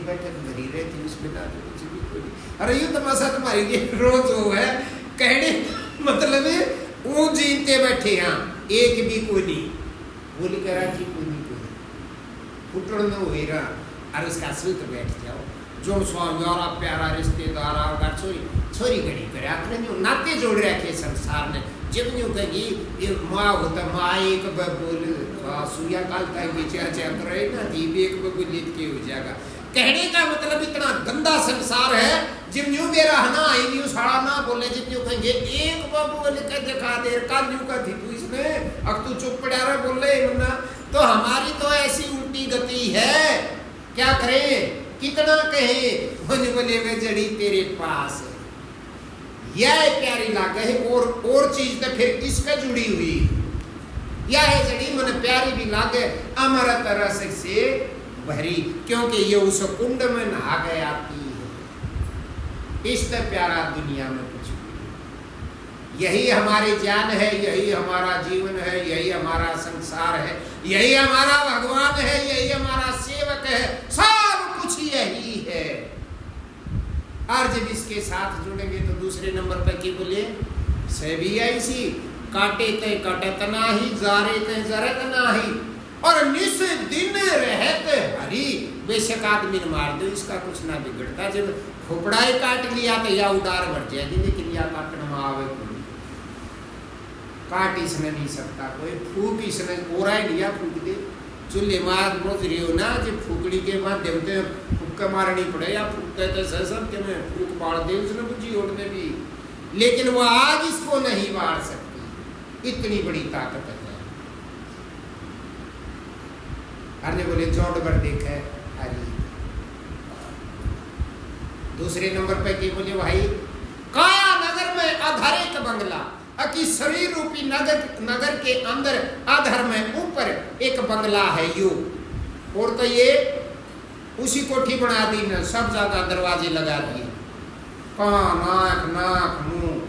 बैठक भरी रहती उसमें ना कुछ भी कोई, अरे यूँ तमाशा तुम्हारी ये रोज हो है कहने मतलब वो जीते बैठे यहाँ एक भी कोई नहीं, बोली कह रहा कि कोई नहीं कोई फुटड़ में हो रहा, और उसका सूत बैठ जाओ, जो स्वामी और प्यारा रिश्तेदार और छोरी घड़ी करे आपने जो नाते जोड़ रखे संसार ने, जब यूँ कहेगी ये माँ होता माँ एक बोल सूर्या काल तक बेचा करे ना, दी भी एक बोलित के हो जाएगा। कहने का मतलब इतना गंदा संसार है, जब न्यू मेरा है ना न्यू साड़ा ना बोले, जब न्यू कहेंगे एक बाबू बोले के दिखा दे काल न्यू का थी तू इसमें, अब तू चुप पड़ा रहा बोले ना, तो हमारी तो ऐसी उल्टी गति है, क्या करें कितना कहे होने बोले वे जड़ी तेरे पास है, यह प्यारी लागे है, और चीज तो फिर इसका जुड़ी हुई, यह है जड़ी मन प्यारी भी लागे, अमृत रस से भरी, क्योंकि ये उस कुंड में नहा गए आती है, इससे प्यारा दुनिया में कुछ नहीं। यही हमारी जान है, यही हमारा जीवन है, यही हमारा संसार है, यही हमारा भगवान है, यही हमारा सेवक है, सब कुछ यही है। और जब इसके साथ जुड़ेंगे तो दूसरे नंबर पर क्या बोले, से भी ऐसी काटे ते कटत नाही, जारे ते जरत नाही, और निस दिन रहत हरी, बेशक आदमी ने मार दो इसका कुछ ना बिगड़ता, जब खोपड़ाई काट लिया तो या उडार बढ़ जाएगी, लेकिन या काटना में आवे काट इसने नहीं सकता कोई, फूक इसने ओरा ही लिया फूक दे। चूल्हे मार रोज रही हो ना जब फूकड़ी के माध्यम से फूक मारनी पड़े या फूकते तो सब के में फूक बाढ़ दे उसने बुझी ओढ़ने भी, लेकिन वो आग इसको नहीं बाढ़ सकती, इतनी बड़ी ताकत है। अरे बोले चौड़ पर देखा है अरे। दूसरे नंबर पे की बोले भाई काया नगर में अधर एक बंगला, कि शरीर रूपी नगर के अंदर अधर में ऊपर एक बंगला है यू, और तो ये उसी कोठी बना दी ना, सब जगह दरवाजे लगा दिए, कान आँख नाक मुंह,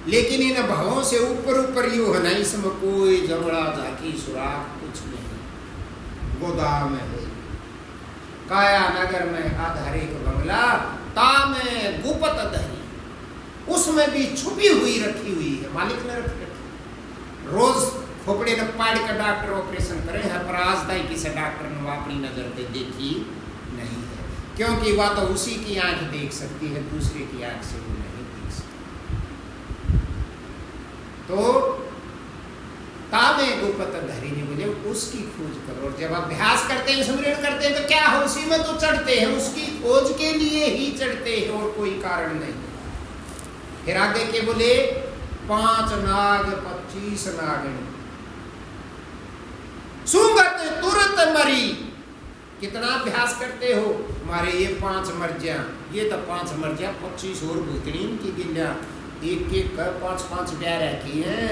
लेकिन इन भावों से ऊपर ऊपर यू है ना, इसमें कोई जमड़ा झाकी सुराख कुछ नहीं, गोदाम है। काया नगर में आधार एक बंगला, तामे गुपत दही, उसमें भी छुपी हुई रखी हुई है, मालिक ने रखी। रोज खोपड़े ने पाड़ का डॉक्टर ऑपरेशन करे है, पर आज तक किसी डॉक्टर ने अपनी नजर पे देखी नहीं है, क्योंकि वह तो उसी की आंख देख सकती है, दूसरे की आंख से वो नहीं देख सकती। तो तामे गुपत धरी ने बोले उसकी खोज करो, और जब अभ्यास करते हैं सुमिरन करते हैं तो क्या हो, उसी में तो चढ़ते हैं, उसकी खोज के लिए ही चढ़ते हैं और कोई कारण नहीं। फिर आगे के बोले 5 नाग 25 नागिन, सुंगत तुरंत मरी। कितना अभ्यास करते हो, मारे ये 5 मर जा, ये तो 5 मर जा, 25 और भूतनी की गिल्या, एक एक कर 5-5 ब्याह रखी है।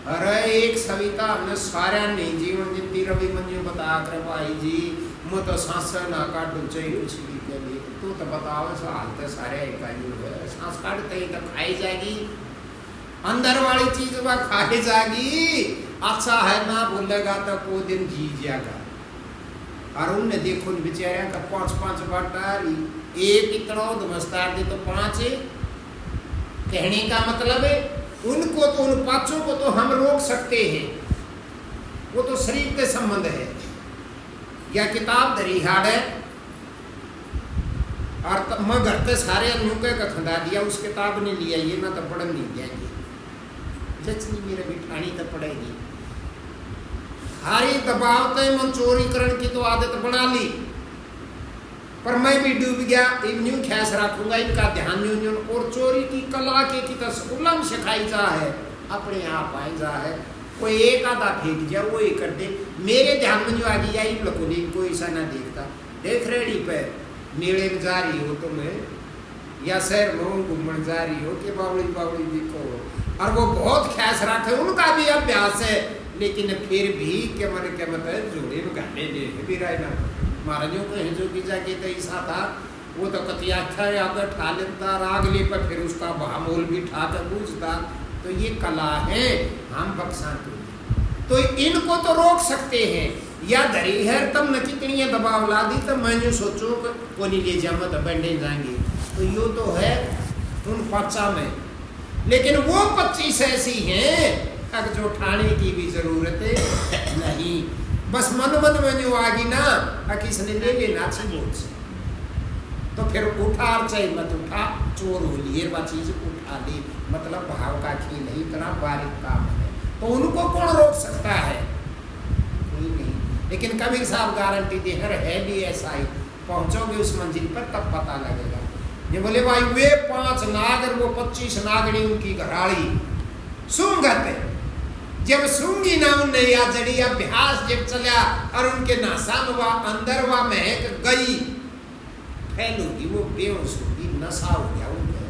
अरे एक सविता हमने सारा नहीं जीवन जिंदगी रवि मंजू बता कर भाई जी मैं तो सांस ना काटू चाहिए कुछ भी के लिए, तो बताओ सो हाल तो सारे सांस काटते ही तो खाई जाएगी, अंदर वाली चीज वह खाई जाएगी। अच्छा है ना बोलेगा तो को दिन जी जाएगा। और उनने देखो बेचारे का 5-5 बाटा, एक इतना धमस्तार दे तो 5, कहने का मतलब है उनको तो उन 5 को तो हम रोक सकते हैं, वो तो शरीर के संबंध है। या किताब धरी हाड़ है और मैं घर पे सारे अनुके का खंदा दिया, उस किताब ने लिया ये ना तो पढ़ नहीं जाएगी, जचनी मेरे बिठानी तो पड़ेगी। हारी दबाव तो मन चोरी करने की तो आदत बना ली, पर मैं भी डूब गया, न्यू ख्यास रखूंगा इनका ध्यान न्यू, और चोरी की कला के की तस्कुलम सिखाई जा है, अपने आप आई जा है। कोई एक आधा फेंक जाए वो ही कर दे, मेरे ध्यान में जो आ गया इन लोगों ने कोई ऐसा ना देखता। देख रेडी पे मेले में जा रही हो तुम्हें, या शहर में घूमने जा रही हो कि बावड़ी बावड़ी देखो, और वो बहुत ख्यास रखे, उनका भी अभ्यास है, लेकिन फिर भी के मन के मतलब जोड़े में गाने दे भी रहना महाराजों को जो की जाके तो ऐसा था, वो तो कतिया था अगर ठा लेता अगले पर फिर उसका भामोल भी ठा कर पूछता। तो ये कला है, हम बक्सा तो इनको तो रोक सकते हैं। या धरी है तब न कितनी दबाव ला दी, तो मैं जो सोचो को नहीं ले जाऊंगा तो बैंडे जाएंगे, तो यो तो है उन 5 में, लेकिन वो 25 ऐसी हैं अब जो ठाने की भी जरूरत नहीं, बस मन में जो आगी ना किसने ले लेना चाहिए से, तो फिर उठा चाहे मत उठा, चोर हो लिए वह चीज उठा ली, मतलब भाव का खेल है, इतना बारीक काम है, तो उनको कौन रोक सकता है, कोई नहीं। लेकिन कबीर साहब गारंटी दे है भी ऐसा ही, पहुंचोगे उस मंजिल पर तब पता लगेगा। ये बोले भाई वे 5 नागर वो 25 नागड़ी उनकी घराड़ी सूंघत, जब सूंगी ना उनने या जड़ी अभ्यास जब चला और उनके नासा में वह अंदर वह महक गई, फैलूगी वो बेहोश होगी, नशा हो गया उनके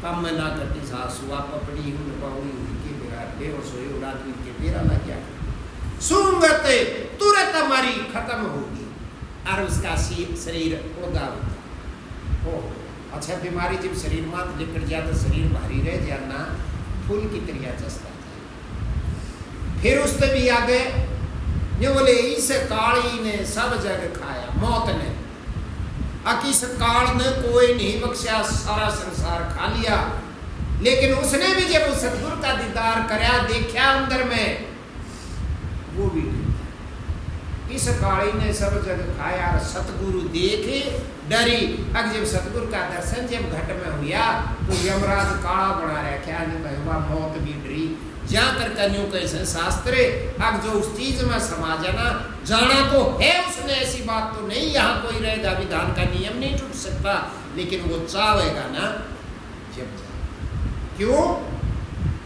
कम में ना करती सासु पपड़ी उनकी बेहोश हुई, उड़ाती के बेरा लग गया, सूंघते तुरंत हमारी खत्म होगी और उसका शरीर उदा होता। अच्छा बीमारी जब शरीर में निकल जाए तो शरीर भारी रह जाना, फूल की तरह चस्ता। फिर उससे भी आगे ये बोले इस काली ने सब जग खाया, मौत ने इस काल ने कोई नहीं बख्शा, सारा संसार खा लिया, लेकिन उसने भी जब उस सतगुरु का दीदार कराया, देखा अंदर में, वो भी नहीं, इस काली ने सब जग खाया, सतगुरु देखे डरी। अब जब सतगुरु का दर्शन जब घट में हुआ तो यमराज काला बना रखा नहीं भगवा, मौत भी डरी। जहाँ कर कन्यों कैसे शास्त्र अब जो उस चीज में समा जाना तो है उसने, ऐसी बात तो नहीं यहाँ कोई रहेगा, विधान का नियम नहीं टूट सकता, लेकिन वो चाहेगा ना जब जाए। क्यों?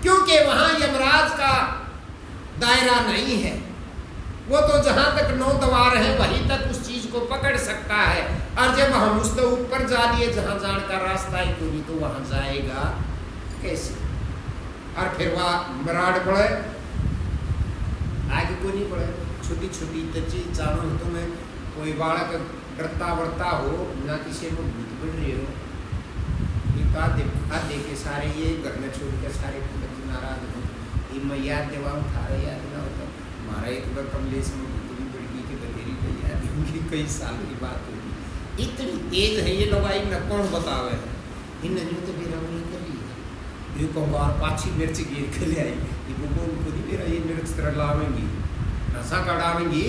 क्योंकि वहां यमराज का दायरा नहीं है, वो तो जहां तक 9 द्वार है वहीं तक उस चीज को पकड़ सकता है। और जब हम उसके ऊपर जा लिए जहां जाने का रास्ता ही कोई, तो वहां जाएगा कैसे? और फिर वह मराड़ पड़े आगे को नहीं पड़े, छोटी छोटी चीज चारों हितों में कोई बालक डरता वरता हो ना, किसी को भूत बढ़ रही हो, दे के सारे ये घर में छोड़ के सारे बच्चे नाराज हो, ये मैं याद देवाऊँ थारे याद ना होता। हमारा एक बार कमलेश में इतनी बड़ी के बतेरी को याद होगी, कई साल की बात होगी, इतनी तेज है ये लोग, आई न कौन बतावे है इन नदियों तो मेरा नहीं कर रही है, ये कंगार पाछी मिर्च गिर के ले आई, ये वो उनको नहीं मेरा ये मिर्च तरह लावेंगी नशा का डालेंगी,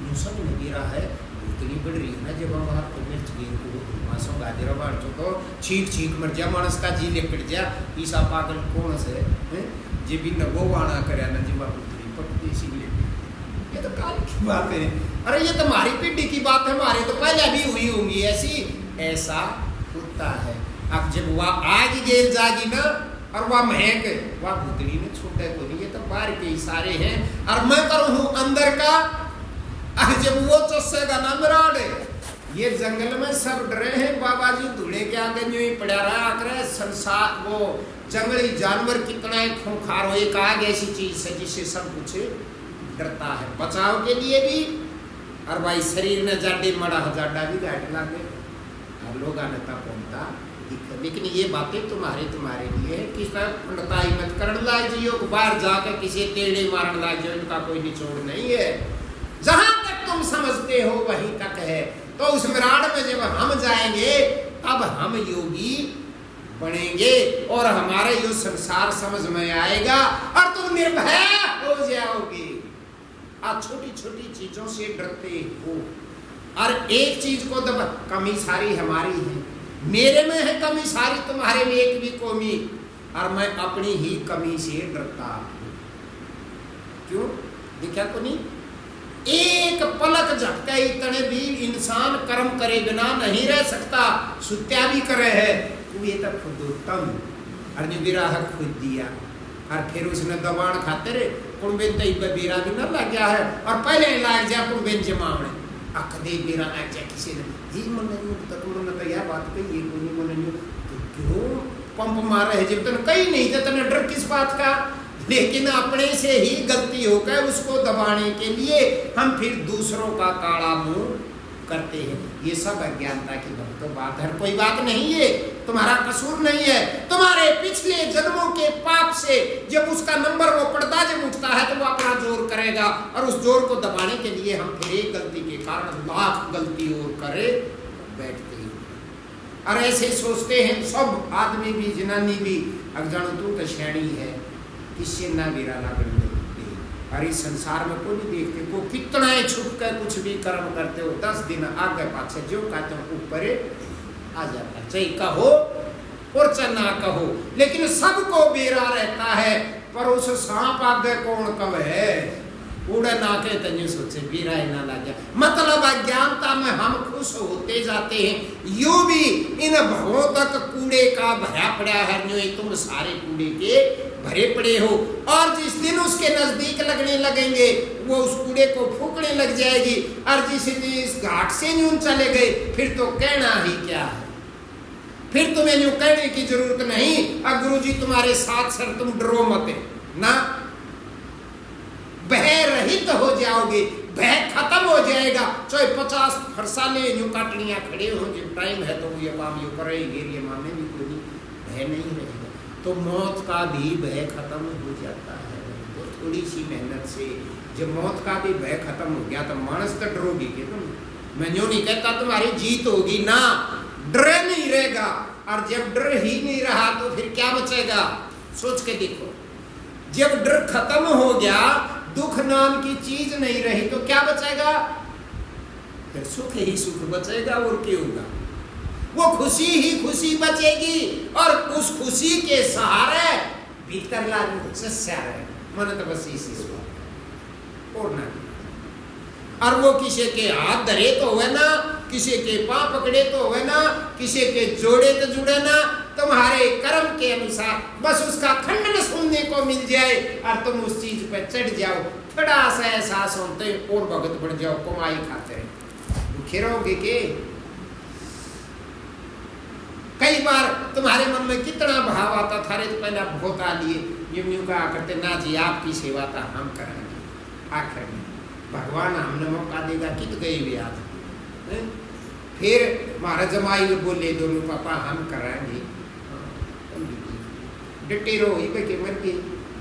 नुसम नहीं गिरा है, इतनी बढ़ रही है ना जब हम बाहर को मिर्च गिर को मासों गाजरा बाढ़ चुको छीक छीक मर जा मानस का जी लेपट जा, ईसा पागल कौन से जे भी न वो वाणा करे न जीवा पुत्री पटती सी ले, ये तो काल की बात है। अरे ये तो हमारी पीढ़ी की बात है, हमारे तो पहले भी हुई होंगी ऐसी, ऐसा होता है। अब जब वह आग गेल जागी ना और वह महक, वह भूतनी ने छोटे को नहीं, ये तो बाहर के इशारे हैं, और मैं करूँ हूँ अंदर का। जब वो चस्सेगा ना मराड़, ये जंगल में सब डरे हैं, बाबा जी धूड़े के आगे यूं ही पड़ा रहा आकर संसार, वो जंगली जानवर कितना ही खूंखार हो, एक आग ऐसी चीज है जिससे सब कुछ डरता है, बचाव के लिए भी, और भाई शरीर ने जाडे मड़ा जाडा भी घाट लागे, और लोग आनता पहुंचता। लेकिन ये बातें तुम्हारे लिए किस तरह पंडताई मत करन लाग जियो, बाहर जाकर किसी टेढ़े मारन लाग जियो, इनका कोई निचोड़ नहीं है, जहां तक तुम समझते हो वहीं तक है। तो उस विराट में जब हम जाएंगे तब हम योगी बनेंगे और हमारे यो संसार समझ में आएगा और तुम निर्भय हो जाओगे। आप छोटी छोटी चीजों से डरते हो, और एक चीज को दब कमी सारी हमारी है, मेरे में है कमी सारी, तुम्हारे में एक भी कमी, और मैं अपनी ही कमी से डरता हूं। क्यों? देखा को नहीं, एक पलक झपके इतने भी इंसान कर्म करे बिना नहीं रह सकता, सुत्या भी करे है, ये तक खुद उत्तम अर्जुन विराह खुद दिया, और फिर उसने दबाण खातिर कुंबेन तई बेरा भी न लग गया है, और पहले लाग जा कुंबेन जमावणे अकदे बेरा लाग जा किसी ने जी मन तक मन तो यह बात कही, ये कोई मन नहीं तो क्यों पंप मार रहे, जब तक कहीं नहीं थे तने डर किस बात का, लेकिन अपने से ही गलती होकर उसको दबाने के लिए हम फिर दूसरों का काला मुंह करते हैं। ये सब अज्ञानता की बात है, कोई बात नहीं है, तुम्हारा कसूर नहीं है, तुम्हारे पिछले जन्मों के पाप से जब उसका नंबर वो पड़ता जब उठता है तो वो अपना जोर करेगा, और उस जोर को दबाने के लिए हम फिर एक गलती के कारण लाख गलती और करे बैठते हैं, और ऐसे सोचते हैं सब आदमी भी जनानी भी, अगजानु तू तो श्रेणी है, किससे ना गिरा ना करने, और इस संसार में कोई नहीं देखते को कितना ही छुप कर कुछ भी कर्म करते हो, 10 दिन आगे पाछे जो कहते हो ऊपर आ जाता है, चाहे कहो और चाहे ना कहो, लेकिन सबको बेरा रहता है, पर उस सांप आगे कौन कब है, उड़े ना के तन्यु सोचे बेरा ही ना लग जाए। मतलब अज्ञानता में हम खुश होते जाते हैं, यूं भी इन भवों तक कूड़े का भरा पड़ा है, तुम सारे कूड़े के भरे पड़े हो, और जिस दिन उसके नजदीक लगने लगेंगे वो उस कूड़े को फूकने लग जाएगी, और जिस दिन इस घाट से यूं चले गए फिर तो कहना ही क्या है, फिर तुम्हें यूं कहने की जरूरत नहीं, अब गुरु जी तुम्हारे साथ सर तुम डरो मत ना, भय रहित हो जाओगे, भय खत्म हो जाएगा, चाहे 50 फरसा ले यूं काटनियां खड़े हो, जब टाइम है तो ये काम यूं करेंगे, ये मानने भी कोई भय नहीं रहेगा, तो मौत का भी भय खत्म हो जाता है, तो थोड़ी सी मेहनत से जब मौत का भी भय खत्म हो गया तो मानस तो डरोगी कि तुम, मैं यूं नहीं कहता तुम्हारी जीत होगी ना, डर नहीं रहेगा, और जब डर ही नहीं रहा तो फिर क्या बचेगा, सोच के देखो, जब डर खत्म हो गया, दुख नाम की चीज नहीं रही तो क्या बचेगा? फिर सुख ही सुख बचेगा और क्या होगा? वो खुशी ही खुशी बचेगी और उस खुशी के सहारे भीतर लागू सस्या रहे मन तो बस इसी और ना। और वो किसी के हाथ धरे तो हुए ना, किसी के पांव पकड़े तो हुए ना, किसी के जोड़े तो जुड़े ना, तुम्हारे कर्म के अनुसार बस उसका खंडन सुनने को मिल जाए और तुम उस चीज पे चढ़ जाओ, थोड़ा सा एहसास होते और भगत बढ़ जाओ, कमाई खाते दुखे रहोगे के। कई बार तुम्हारे मन में कितना भाव आता था, रे तो पहले बहुत आ लिए यूं कहा करते ना जी आपकी सेवा तो हम करेंगे, आखिर में भगवान हमने मौका देगा कित गए भी आज। फिर महाराज जमाई बोले दोनों पापा हम कराएंगे, डटे रहो ही के मन के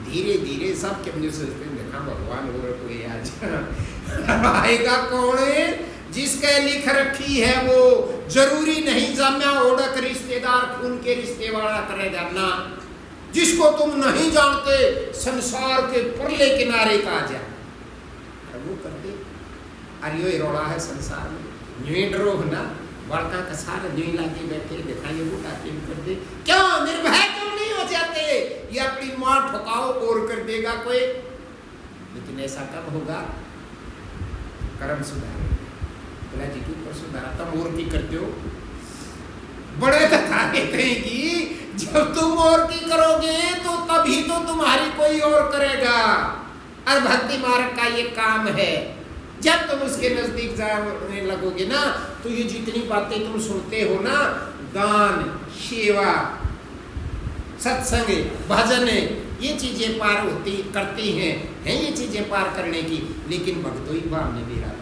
धीरे धीरे सब के मुझे सोचते देखा भगवान हो कोई आज आएगा कौन है जिसके लिख रखी है वो जरूरी नहीं जम्या ओढ़क रिश्तेदार खून के रिश्ते वाला करेगा ना, जिसको तुम नहीं जानते संसार के परले किनारे का जा वो करते। अरे यो रोड़ा है संसार में न्यू डरो ना बड़का कसार न्यू लाके बैठे दिखाइए वो टाइम कर दे, क्यों निर्भय क्यों नहीं हो जाते? ये अपनी मां ठुकाओ और कर देगा कोई, लेकिन ऐसा कब होगा? कर्म सुधार बोला जी क्यों पर सुधारा तुम और की करते हो? बड़े तथा कहते हैं कि जब तुम और की करोगे तो तभी तो तुम्हारी कोई और करेगा। और भक्ति मार्ग का ये काम है, जब तुम उसके नजदीक जाने लगोगे ना तो ये जितनी बातें तुम सुनते हो ना, दान सेवा सत्संग भजन ये चीजें पार होती करती हैं ये चीजें पार करने की, लेकिन भक्तों ही भाव में भी रहा।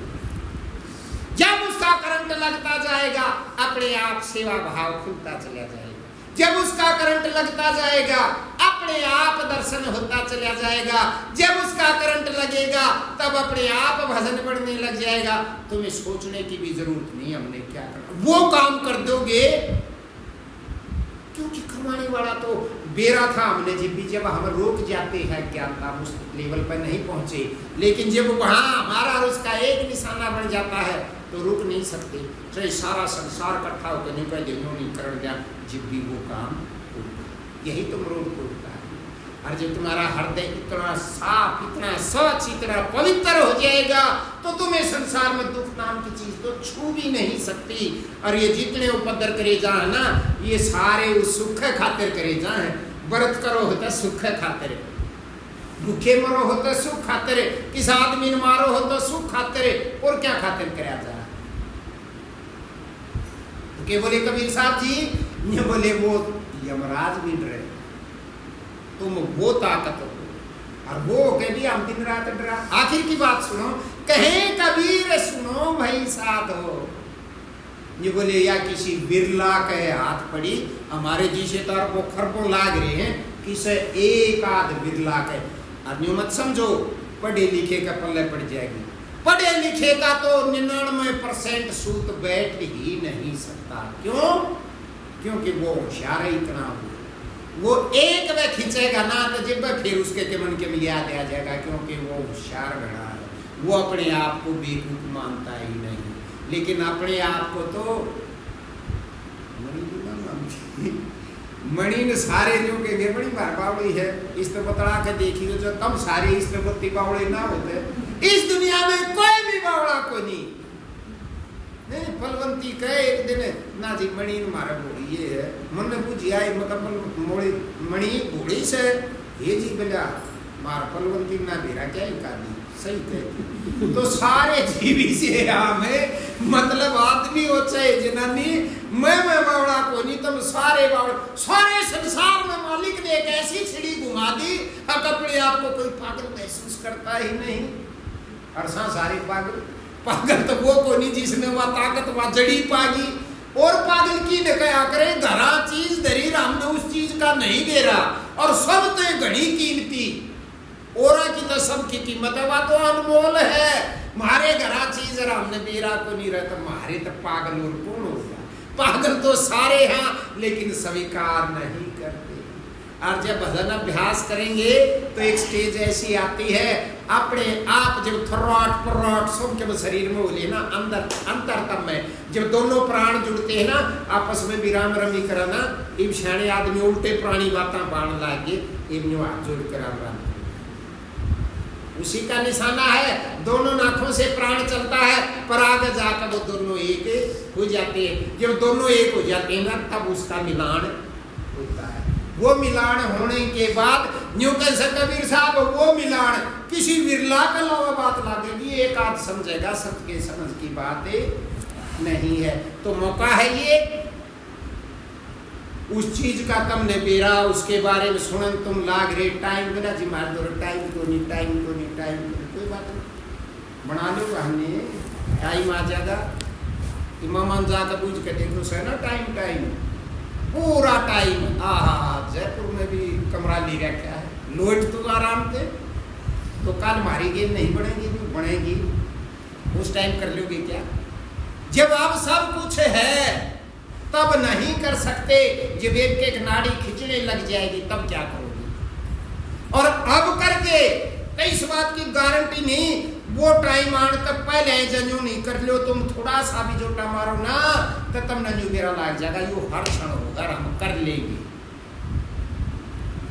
जब उसका करंट लगता जाएगा अपने आप सेवा भाव खुलता चला जाएगा, जब उसका करंट लगता जाएगा अपने आप दर्शन होता चला जाएगा, जब उसका करंट लगेगा तब अपने आप भजन बढ़ने लग जाएगा। तुम्हें सोचने की भी जरूरत नहीं हमने क्या करना, वो काम कर दोगे। क्योंकि कमाने वाला तो बेरा था हमने जब हम रोक जाते हैं ज्ञानता उस लेवल पर नहीं पहुंचे, लेकिन जब वहां हमारा उसका एक निशाना बन जाता है तो रुक नहीं सकते, चाहे सारा संसार इकट्ठा होकर नहीं कह देनो नहीं कर दिया जब भी वो काम होता। यही तुम रोक टूटता है। और जब तुम्हारा हृदय इतना साफ इतना स्वच्छ इतना पवित्र हो जाएगा तो तुम्हें संसार में दुख नाम की चीज तो छू भी नहीं सकती। और ये जितने उपद्र करे जा ना ये सारे उस सुख खातिर करे जा है। व्रत करो होता सुख खातिर, भूखे मरो हो तो सुख खातिर, किस आदमी ने मारो हो तो सुख खातिर, और क्या खातिर कराया जा। तो के बोले कबीर साहब जी, ये बोले वो यमराज भी डरे, तुम वो ताकत हो और वो कह दिया हम दिन रात डरा। आखिर की बात सुनो, कहे कबीर सुनो भाई साथ हो। ये बोले या किसी बिरला के हाथ पड़ी, हमारे जिसे तार को खरबों लाग रहे हैं, किसे एक आध बिरला के आदमी मत समझो पढ़े लिखे का पल्ले पड़ जाएगी। पढ़े लिखे का तो 99% सूत बैठ ही नहीं सकता। क्यों? क्योंकि वो होशियार इतना वो एक वे खींचेगा ना तो जब फिर उसके के मन के में याद आ जाएगा, क्योंकि वो होशियार घड़ा है। वो अपने आप को बेवकूफ मानता ही नहीं, लेकिन अपने आप को तो मणि ने सारे जो के बड़ी बावड़ी है, इस तो बतला के देखिए जो तम सारे इस तो बत्ती बावड़े ना होते इस दुनिया में कोई भी बावड़ा को नहीं। फलवंती कहे एक दिन ना जी मणि मारा बोली ये है मन ने पूछिया मतलब मोड़ी मणि बूढ़ी से ये जी बोला मार फलवंती ना बेरा क्या ही कादी सही थे। तो सारे जीवी से हमें मतलब आदमी हो चाहे जनानी मैं बावड़ा को नहीं, तुम सारे बावड़ा सारे संसार में मालिक ने एक ऐसी छिड़ी घुमा दी अब अपने आप को कोई पागल महसूस करता ही नहीं। और सारे पागल तो वो को नहीं जिसने वह ताकत वह जड़ी पागी। और पागल की ने क्या करे, धरा चीज धरी हमने उस चीज का नहीं दे रहा और सब तो घड़ी कीमती और की तो सबकी कीमत है, वह तो अनमोल है। मारे घरा चीज हमने दे रहा को नहीं रहता, मारे तो पागल और कौन होगा। पागल तो सारे हैं लेकिन स्वीकार नहीं करते। और जब भजन अभ्यास करेंगे तो एक स्टेज ऐसी आती है अपने आप जब थर्राट पराट सब के शरीर में बोले ना अंदर अंतरतम में जब दोनों प्राण जुड़ते हैं ना आपस में विराम रमी कराना इब शाणे आदमी उल्टे प्राणी बातें बाण लागे इब हाथ जोड़ कर राम उसी का निशाना है। दोनों नाखों से प्राण चलता है पर आगे जाकर वो दोनों एक हो जाते हैं। जब दोनों एक हो जाते हैं ना तब उसका मिलान होता है। वो मिलान होने के बाद न्यू कैसे कबीर साहब वो मिलान किसी विरला के अलावा बात लागेगी एक आध समझेगा सबके समझ की बात नहीं है। तो मौका है ये उस चीज का कम ने बेरा उसके बारे में सुनन तुम लाग रे टाइम बिना जी मार दो टाइम तो नहीं कोई बात नहीं बना लो हमने टाइम आ जाएगा इमाम जाकर पूछ के देखो से ना टाइम पूरा टाइम जयपुर में भी कमरा ले रखा है लोट तो आराम से तो कल हमारी गेम नहीं बनेगी उस टाइम कर लोगे क्या जब आप सब कुछ है तब नहीं कर सकते जब एक नाड़ी खींचने लग जाएगी तब क्या करोगे और अब करके इस बात की गारंटी नहीं वो टाइम आने तक पहले जन्यू नहीं कर लो तुम थोड़ा सा भी जोटा मारो ना तो तब नन्यू मेरा लाग जाएगा यो हर क्षण होगा हम कर लेंगे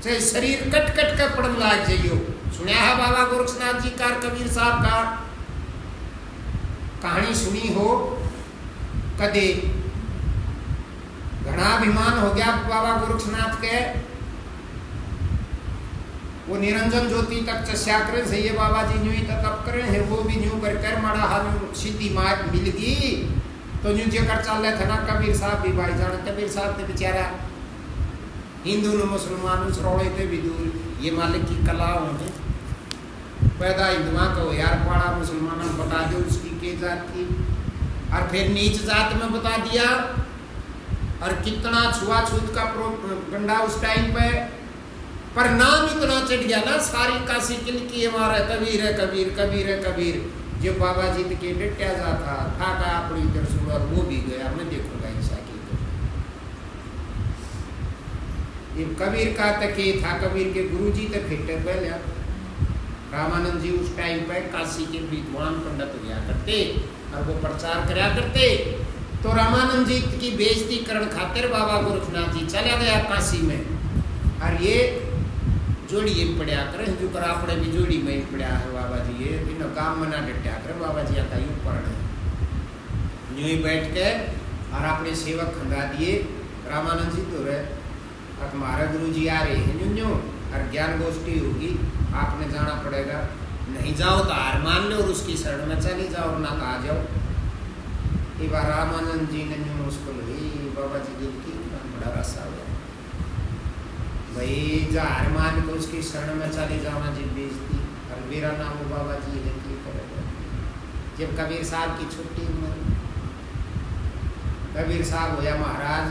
चाहे शरीर कट कर पड़न लाग जाइयो सुना है बाबा गोरक्षनाथ जी का कबीर साहब का कहानी सुनी हो कदे घना अभिमान हो गया बाबा गोरक्षनाथ के वो निरंजन ज्योति तक चस्या करे सही है बाबा जी न्यू तप करे है वो भी न्यू कर माड़ा हाल सीधी मार मिल गई तो न्यू जो कर चल रहे थे ना कबीर साहब भी भाई जान कबीर साहब तो बेचारा हिंदू ने मुसलमान रोड़े थे भी दूर ये मालिक की कला होने पैदा हिंदुआ को यार पाड़ा मुसलमानों बता दो उसकी के जात की और फिर नीच जात में बता दिया और कितना छुआछूत का गंडा उस टाइम पे पर नाम इतना चढ़ गया ना सारी काशी की हमारा कबीर है कबीर जो बाबा जी के डटिया जाता था का अपनी दर्शन और वो भी गया मैं देखूंगा ऐसा की ये कबीर का तक था कबीर के गुरुजी तक फिट पहले रामानंद जी उस टाइम पे काशी के विद्वान पंडित हुआ करते और वो प्रचार कराया करते तो रामानंद जी की बेइज्जती करण खातिर बाबा गोरखनाथ जी चला गया काशी में और ये जोड़ी पड़ा कर जो कर अपने भी जोड़ी में पड़ा है बाबा जी ये बिना काम मना डटा कर बाबा जी आता यूं पढ़ यूं ही बैठ के और अपने सेवक खंगा दिए रामानंद जी तो रहे अब हमारे गुरु जी आ रहे हैं यूं और ज्ञान गोष्ठी होगी आपने जाना पड़ेगा नहीं जाओ तो हार मान लो और उसकी शरण में चली जाओ ना तो आ जाओ एक बार रामानंद जी ने न्यू मुश्किल हुई बाबा जी दिल की बड़ा रसा हुआ भाई जो हार मान को उसकी शरण में चले जाना जी बेइज्जती और मेरा नाम वो बाबा जी है की करेगा जब कबीर साहब की छुट्टी उम्र कबीर साहब होया महाराज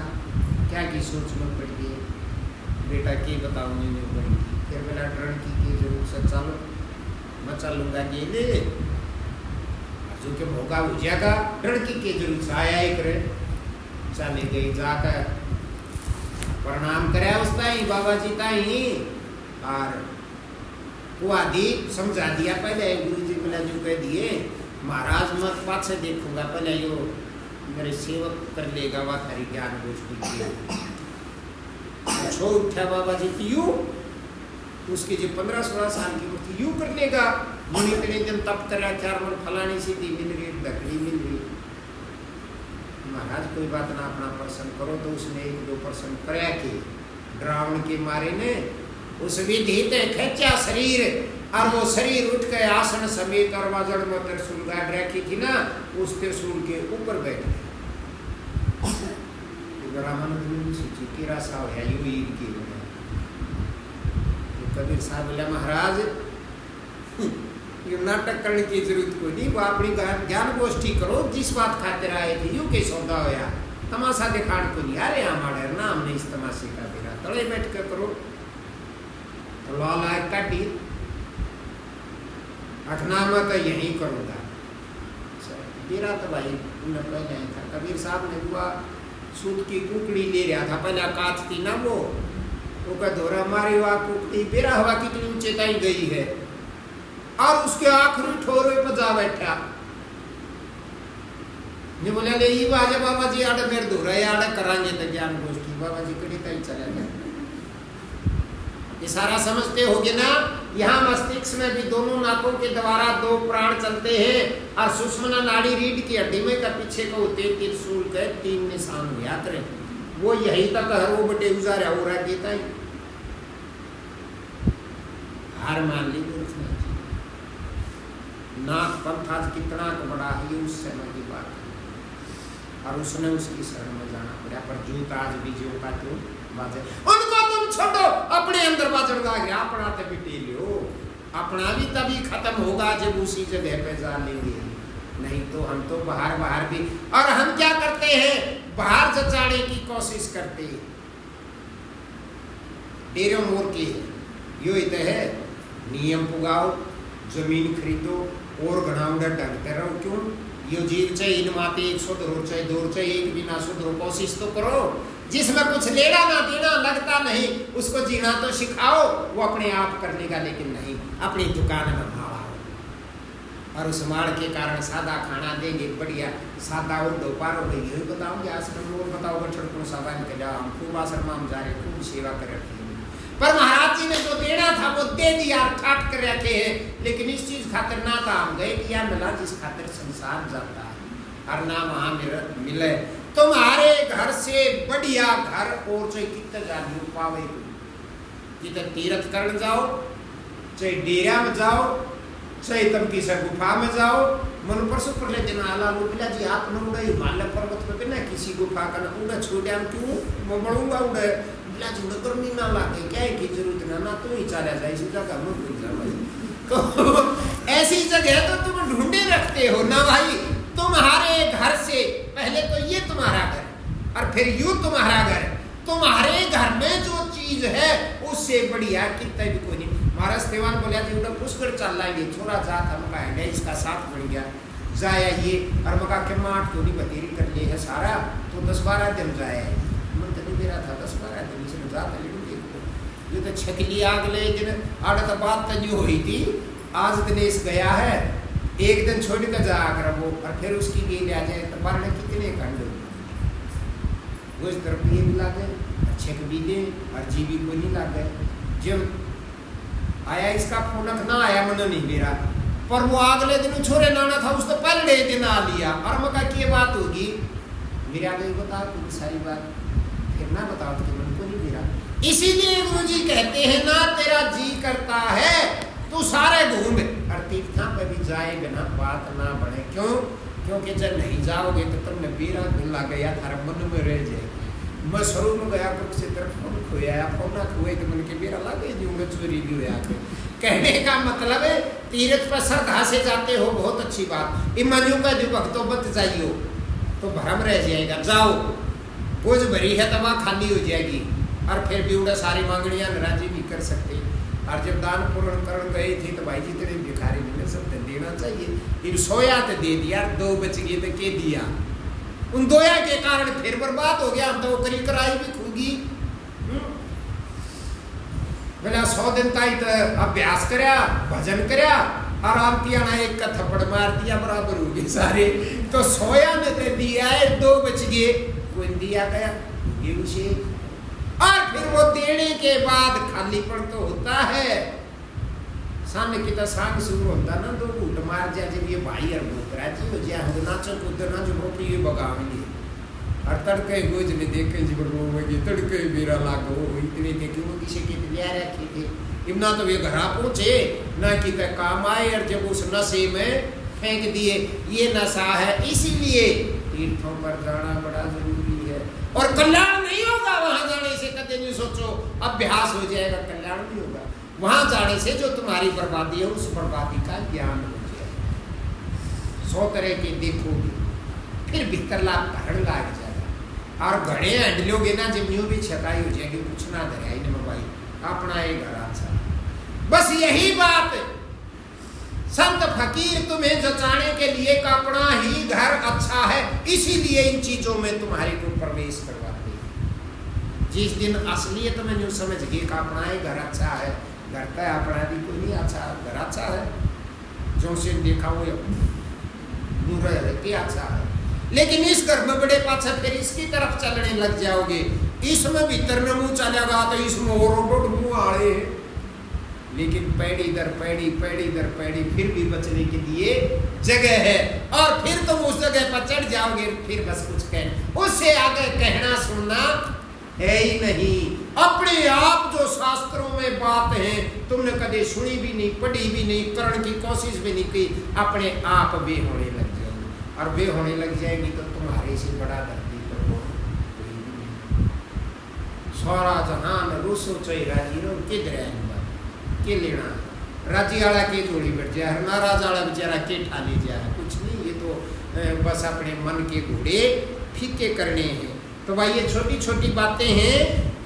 क्या की सोच में पड़ गई बेटा की बताऊंगी नहीं पड़ेगी फिर बेटा ड्रण की जरूर से चलो मैं चलूंगा ये ले जो के भोगा हो जाएगा लड़की के जरूर से आया ही करे चली गई जाकर प्रणाम करे उस ताई बाबा जी ताई और वो आदि समझा दिया पहले गुरु जी बोला जो कह दिए महाराज मत पास से देखूंगा पहले यो मेरे सेवक कर लेगा वह थारी ज्ञान गोष्ठी छो उठा बाबा जी की यू उसकी जो 15-16 साल की मूर्ति यूं कर लेगा मुनि इतने दिन तप कर रहा 4 मन फलानी सीधी मिल गई दकड़ी मिल गई महाराज कोई बात ना अपना प्रसन्न करो तो उसने 1-2% कराया कि ड्रावण के मारे ने उस विधि ते खेचा शरीर और वो शरीर उठ के आसन समेत और वजड़ में त्रिशूल गाड़ रखी थी ना उस त्रिशूल के ऊपर बैठ रामानंद ने सोची कि रासा है यू ईद की कबीर साहब बोला महाराज ये नाटक करने की जरूरत कोई नहीं वो अपनी ज्ञान गोष्ठी करो जिस बात खातिर आए थे यूं के सौदा होया तमाशा दिखाड़ को नहीं अरे हमारे नाम ने इस तमाशे का बेरा तले बैठ कर करो तो लाल आए काटी अठनामा तो यही करूँगा बेरा तो भाई उन्हें पहले था कबीर साहब ने हुआ सूत की कुकड़ी ले रहा था पहले काट थी ना वो वो का धोरा मारी हुआ कुकड़ी बेरा हवा कितनी ऊंचाई गई है और उसके आखिरी ठोरे पर जा बैठा। ये बोले ले ये बाजे बाबा जी आड़े मेरे धोरा आड़े कराएंगे तो ज्ञान गोष्ठी बाबा जी कड़ी तई चले गए। ये सारा समझते होगे ना। यहाँ मस्तिष्क में भी दोनों नाकों के द्वारा दो प्राण चलते हैं और सुषुम्ना नाड़ी रीढ़ की हड्डी में का पीछे को होते त्रिशूल के 3 निशान याद रहे। वो यही तक हर वो बटे गुजारा हो रहा देता है। हार मान ली नाथ पंथ आज कितना बड़ा है उस समय की बात है और उसने उसकी शरण में जाना पड़ा। पर जूत आज भी जो का तो बाजे उनको तुम छोड़ो अपने अंदर बाजन गा गया अपना तो बिटे लियो। अपना भी तभी खत्म होगा जब उसी जगह पे जा लेंगे। नहीं तो हम तो बाहर बाहर भी और हम क्या करते हैं बाहर जचाने की कोशिश करते हैं। डेरे मोर के यो इत है नियम पुगाओ जमीन खरीदो और घनाउंडा ढंगते रहो। क्यों यो जीव चाहे इन माते 100 रो चाहे 2 चाहे 1 बिना शुद्ध रो कोशिश तो करो। जिसमें कुछ लेना ना देना लगता नहीं उसको जीना तो सिखाओ। वो अपने आप कर लेगा लेकिन नहीं अपनी दुकान में भाव और उस माड़ के कारण सादा खाना देंगे बढ़िया सादा और दोपहर हो गई बताऊंगे आश्रम और बताओगे छड़कों सादा निकल जाओ। हम खूब आश्रम हम जा रहे खूब सेवा कर रहे पर महाराज जी ने जो देना था वो दे दिया ठाट कर रखे हैं। लेकिन इस चीज खातिर ना था हम गए दिया मिला जिस खातिर संसार जाता है और ना वहां मिले। तुम्हारे घर से बढ़िया घर और चाहे कितने जादू पावे जितने तीर्थ करने जाओ चाहे डेरा में जाओ चाहे तुम किसी गुफा में जाओ। मन परसों पर ले दिन आला लोबिला जी आप न उड़े हिमालय पर्वत पे ना किसी गुफा का ना उड़ा छोड़े हम क्यों मैं बढ़ूंगा उड़े बिला जी गर्मी ना लागे क्या है की जरूरत ना तो ही चला जाए इसी जगह में भूल जाओ। तो ऐसी जगह तो तुम ढूंढे रखते हो ना भाई। तुम्हारे घर से पहले तो ये तुम्हारा घर और फिर यूं तुम्हारा घर। तुम्हारे घर में जो चीज है उससे बढ़िया कितना भी कोई नहीं। महाराज देवान बोलिया जी उधर पुष्कर चल लाएंगे छोरा जात हम कहेंगे इसका साथ बन गया जाया ये और मका के माठ को नहीं बतेरी कर लिए है सारा तो 10-12 दिन जाए मन तो नहीं मेरा था 10-12 दिन से जाता लेकिन देखो ये तो छकली आग ले दिन आड़ बात तो जो हुई थी आज दिनेश गया है एक दिन छोड़ कर जा कर वो और फिर उसकी गेल आ जाए तो बारह कितने खंड वो इस तरफ ये भी लागे छक भी दे और जीवी को नहीं लागे। जब आया इसका फोन ना आया मन नहीं मेरा पर वो अगले दिन छोरे लाना था उस तो पहले दिन आ लिया और मका की बात होगी मेरे आगे बताओ पूरी सारी बात फिर ना बताओ तो मन को नहीं मेरा। इसीलिए गुरु जी कहते हैं ना तेरा जी करता है तू सारे घूम और तीर्थों पे भी जाए बिना बात ना बढ़े। क्यों क्योंकि जब नहीं जाओगे तो तुमने बेरा गुल्ला गया थारा मन में रह जाएगा। मैं शुरू में गया कुछ से तरफ फोन खोया फोन ना खोए तो मन के बेरा लागे जो मैं चोरी भी हुआ कहने का मतलब है तीर्थ पर श्रद्धा से जाते हो बहुत अच्छी बात। इमानियों का जो भक्तों बत जाइयो तो भरम रह जाएगा। जाओ बोझ भरी है तो वहाँ खाली हो जाएगी और फिर भी उड़ा सारी मांगड़ियाँ नाराजी भी कर सकते। और जब दान पूर्ण करण गए थे तो भाई जितने भिखारी मिले सब देना चाहिए। इन सोया तो दे दिया 2 बच गए तो के दिया उन दोया के कारण फिर बर्बाद हो गया। हम तो करी कराई भी खूगी बोला 100 दिन तक अभ्यास करया भजन करया आराम किया ना एक का थप्पड़ मार दिया बराबर हो गए सारे। तो सोया ने तो दिया है 2 बच गए कोई दिया गया ये उसे और फिर वो देने के बाद खालीपन तो होता है। सामने की तो सांग शुरू होता ना 2 घूट मार जाए जब ये भाई और भूतरा जी हो जाए हम नाचो कूदर ना जो ये बगावेंगे और तड़के गोज में देखे जी रोवेंगे तड़के मेरा लागो इतने देखे वो किसी के ले रखे थे इतना तो वे घरा पहुंचे ना कि तक काम आए और जब उस नशे में फेंक दिए। ये नशा है इसीलिए तीर्थों पर जाना बड़ा जरूरी है और कल्याण नहीं होगा वहां जाने से। कदे नहीं सोचो अभ्यास हो जाएगा कल्याण नहीं होगा। वहां जाने से जो तुम्हारी बर्बादी है उस बर्बादी का ज्ञान हो जाएगा। 100 तरह के देखोगे फिर भीतर लाभ भरण लाग जाएगा और घड़े हंडलोगे ना जब यूं भी छकाई हो जाएगी कुछ ना धराई न भाई अपना एक घर अच्छा। बस यही बात संत फकीर तुम्हें जचाने के लिए का अपना ही घर अच्छा है इसीलिए इन चीजों में तुम्हारे को प्रवेश करवाते हैं। जिस दिन असलियत में यूँ समझ गए कि अपना ही घर अच्छा है, घर तो अपना भी कोई नहीं अच्छा, घर अच्छा है, जो से देखा वो यूँ रहे कि अच्छा है, लेकिन इस घर में बड़े पाछे फिर इसकी तरफ चलने लग जाओगे, इसमें भीतर में मुँह चलेगा तो इसमें और मुँह आड़े, लेकिन पैड़ी दर पैड़ी, पैड़ी दर पैड़ी, फिर भी बचने के लिए जगह है, और फिर तुम उस जगह पर चढ़ जाओगे, फिर बस कुछ कह, उससे आगे कहना सुनना है ही नहीं। अपने आप जो शास्त्रों में बात है तुमने कभी सुनी भी नहीं, पढ़ी भी नहीं, करने की कोशिश भी नहीं की, अपने आप वे होने लग जाओगे, और वे होने लग जाएंगी तो तुम्हारे से बड़ा धरती पर सारा जहान रूसो चई राजी रो किधर है के लेना, राजी वाला के जोड़ी बैठ जाए, नाराज वाला बेचारा के ठाले जाए, कुछ नहीं, ये तो बस अपने मन के घोड़े फीके करने हैं। तो भाई ये छोटी छोटी बातें हैं,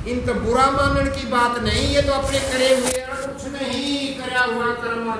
इन तो बुरा मानने की बात नहीं, ये तो अपने करे हुए कुछ नहीं, करा हुआ कर्म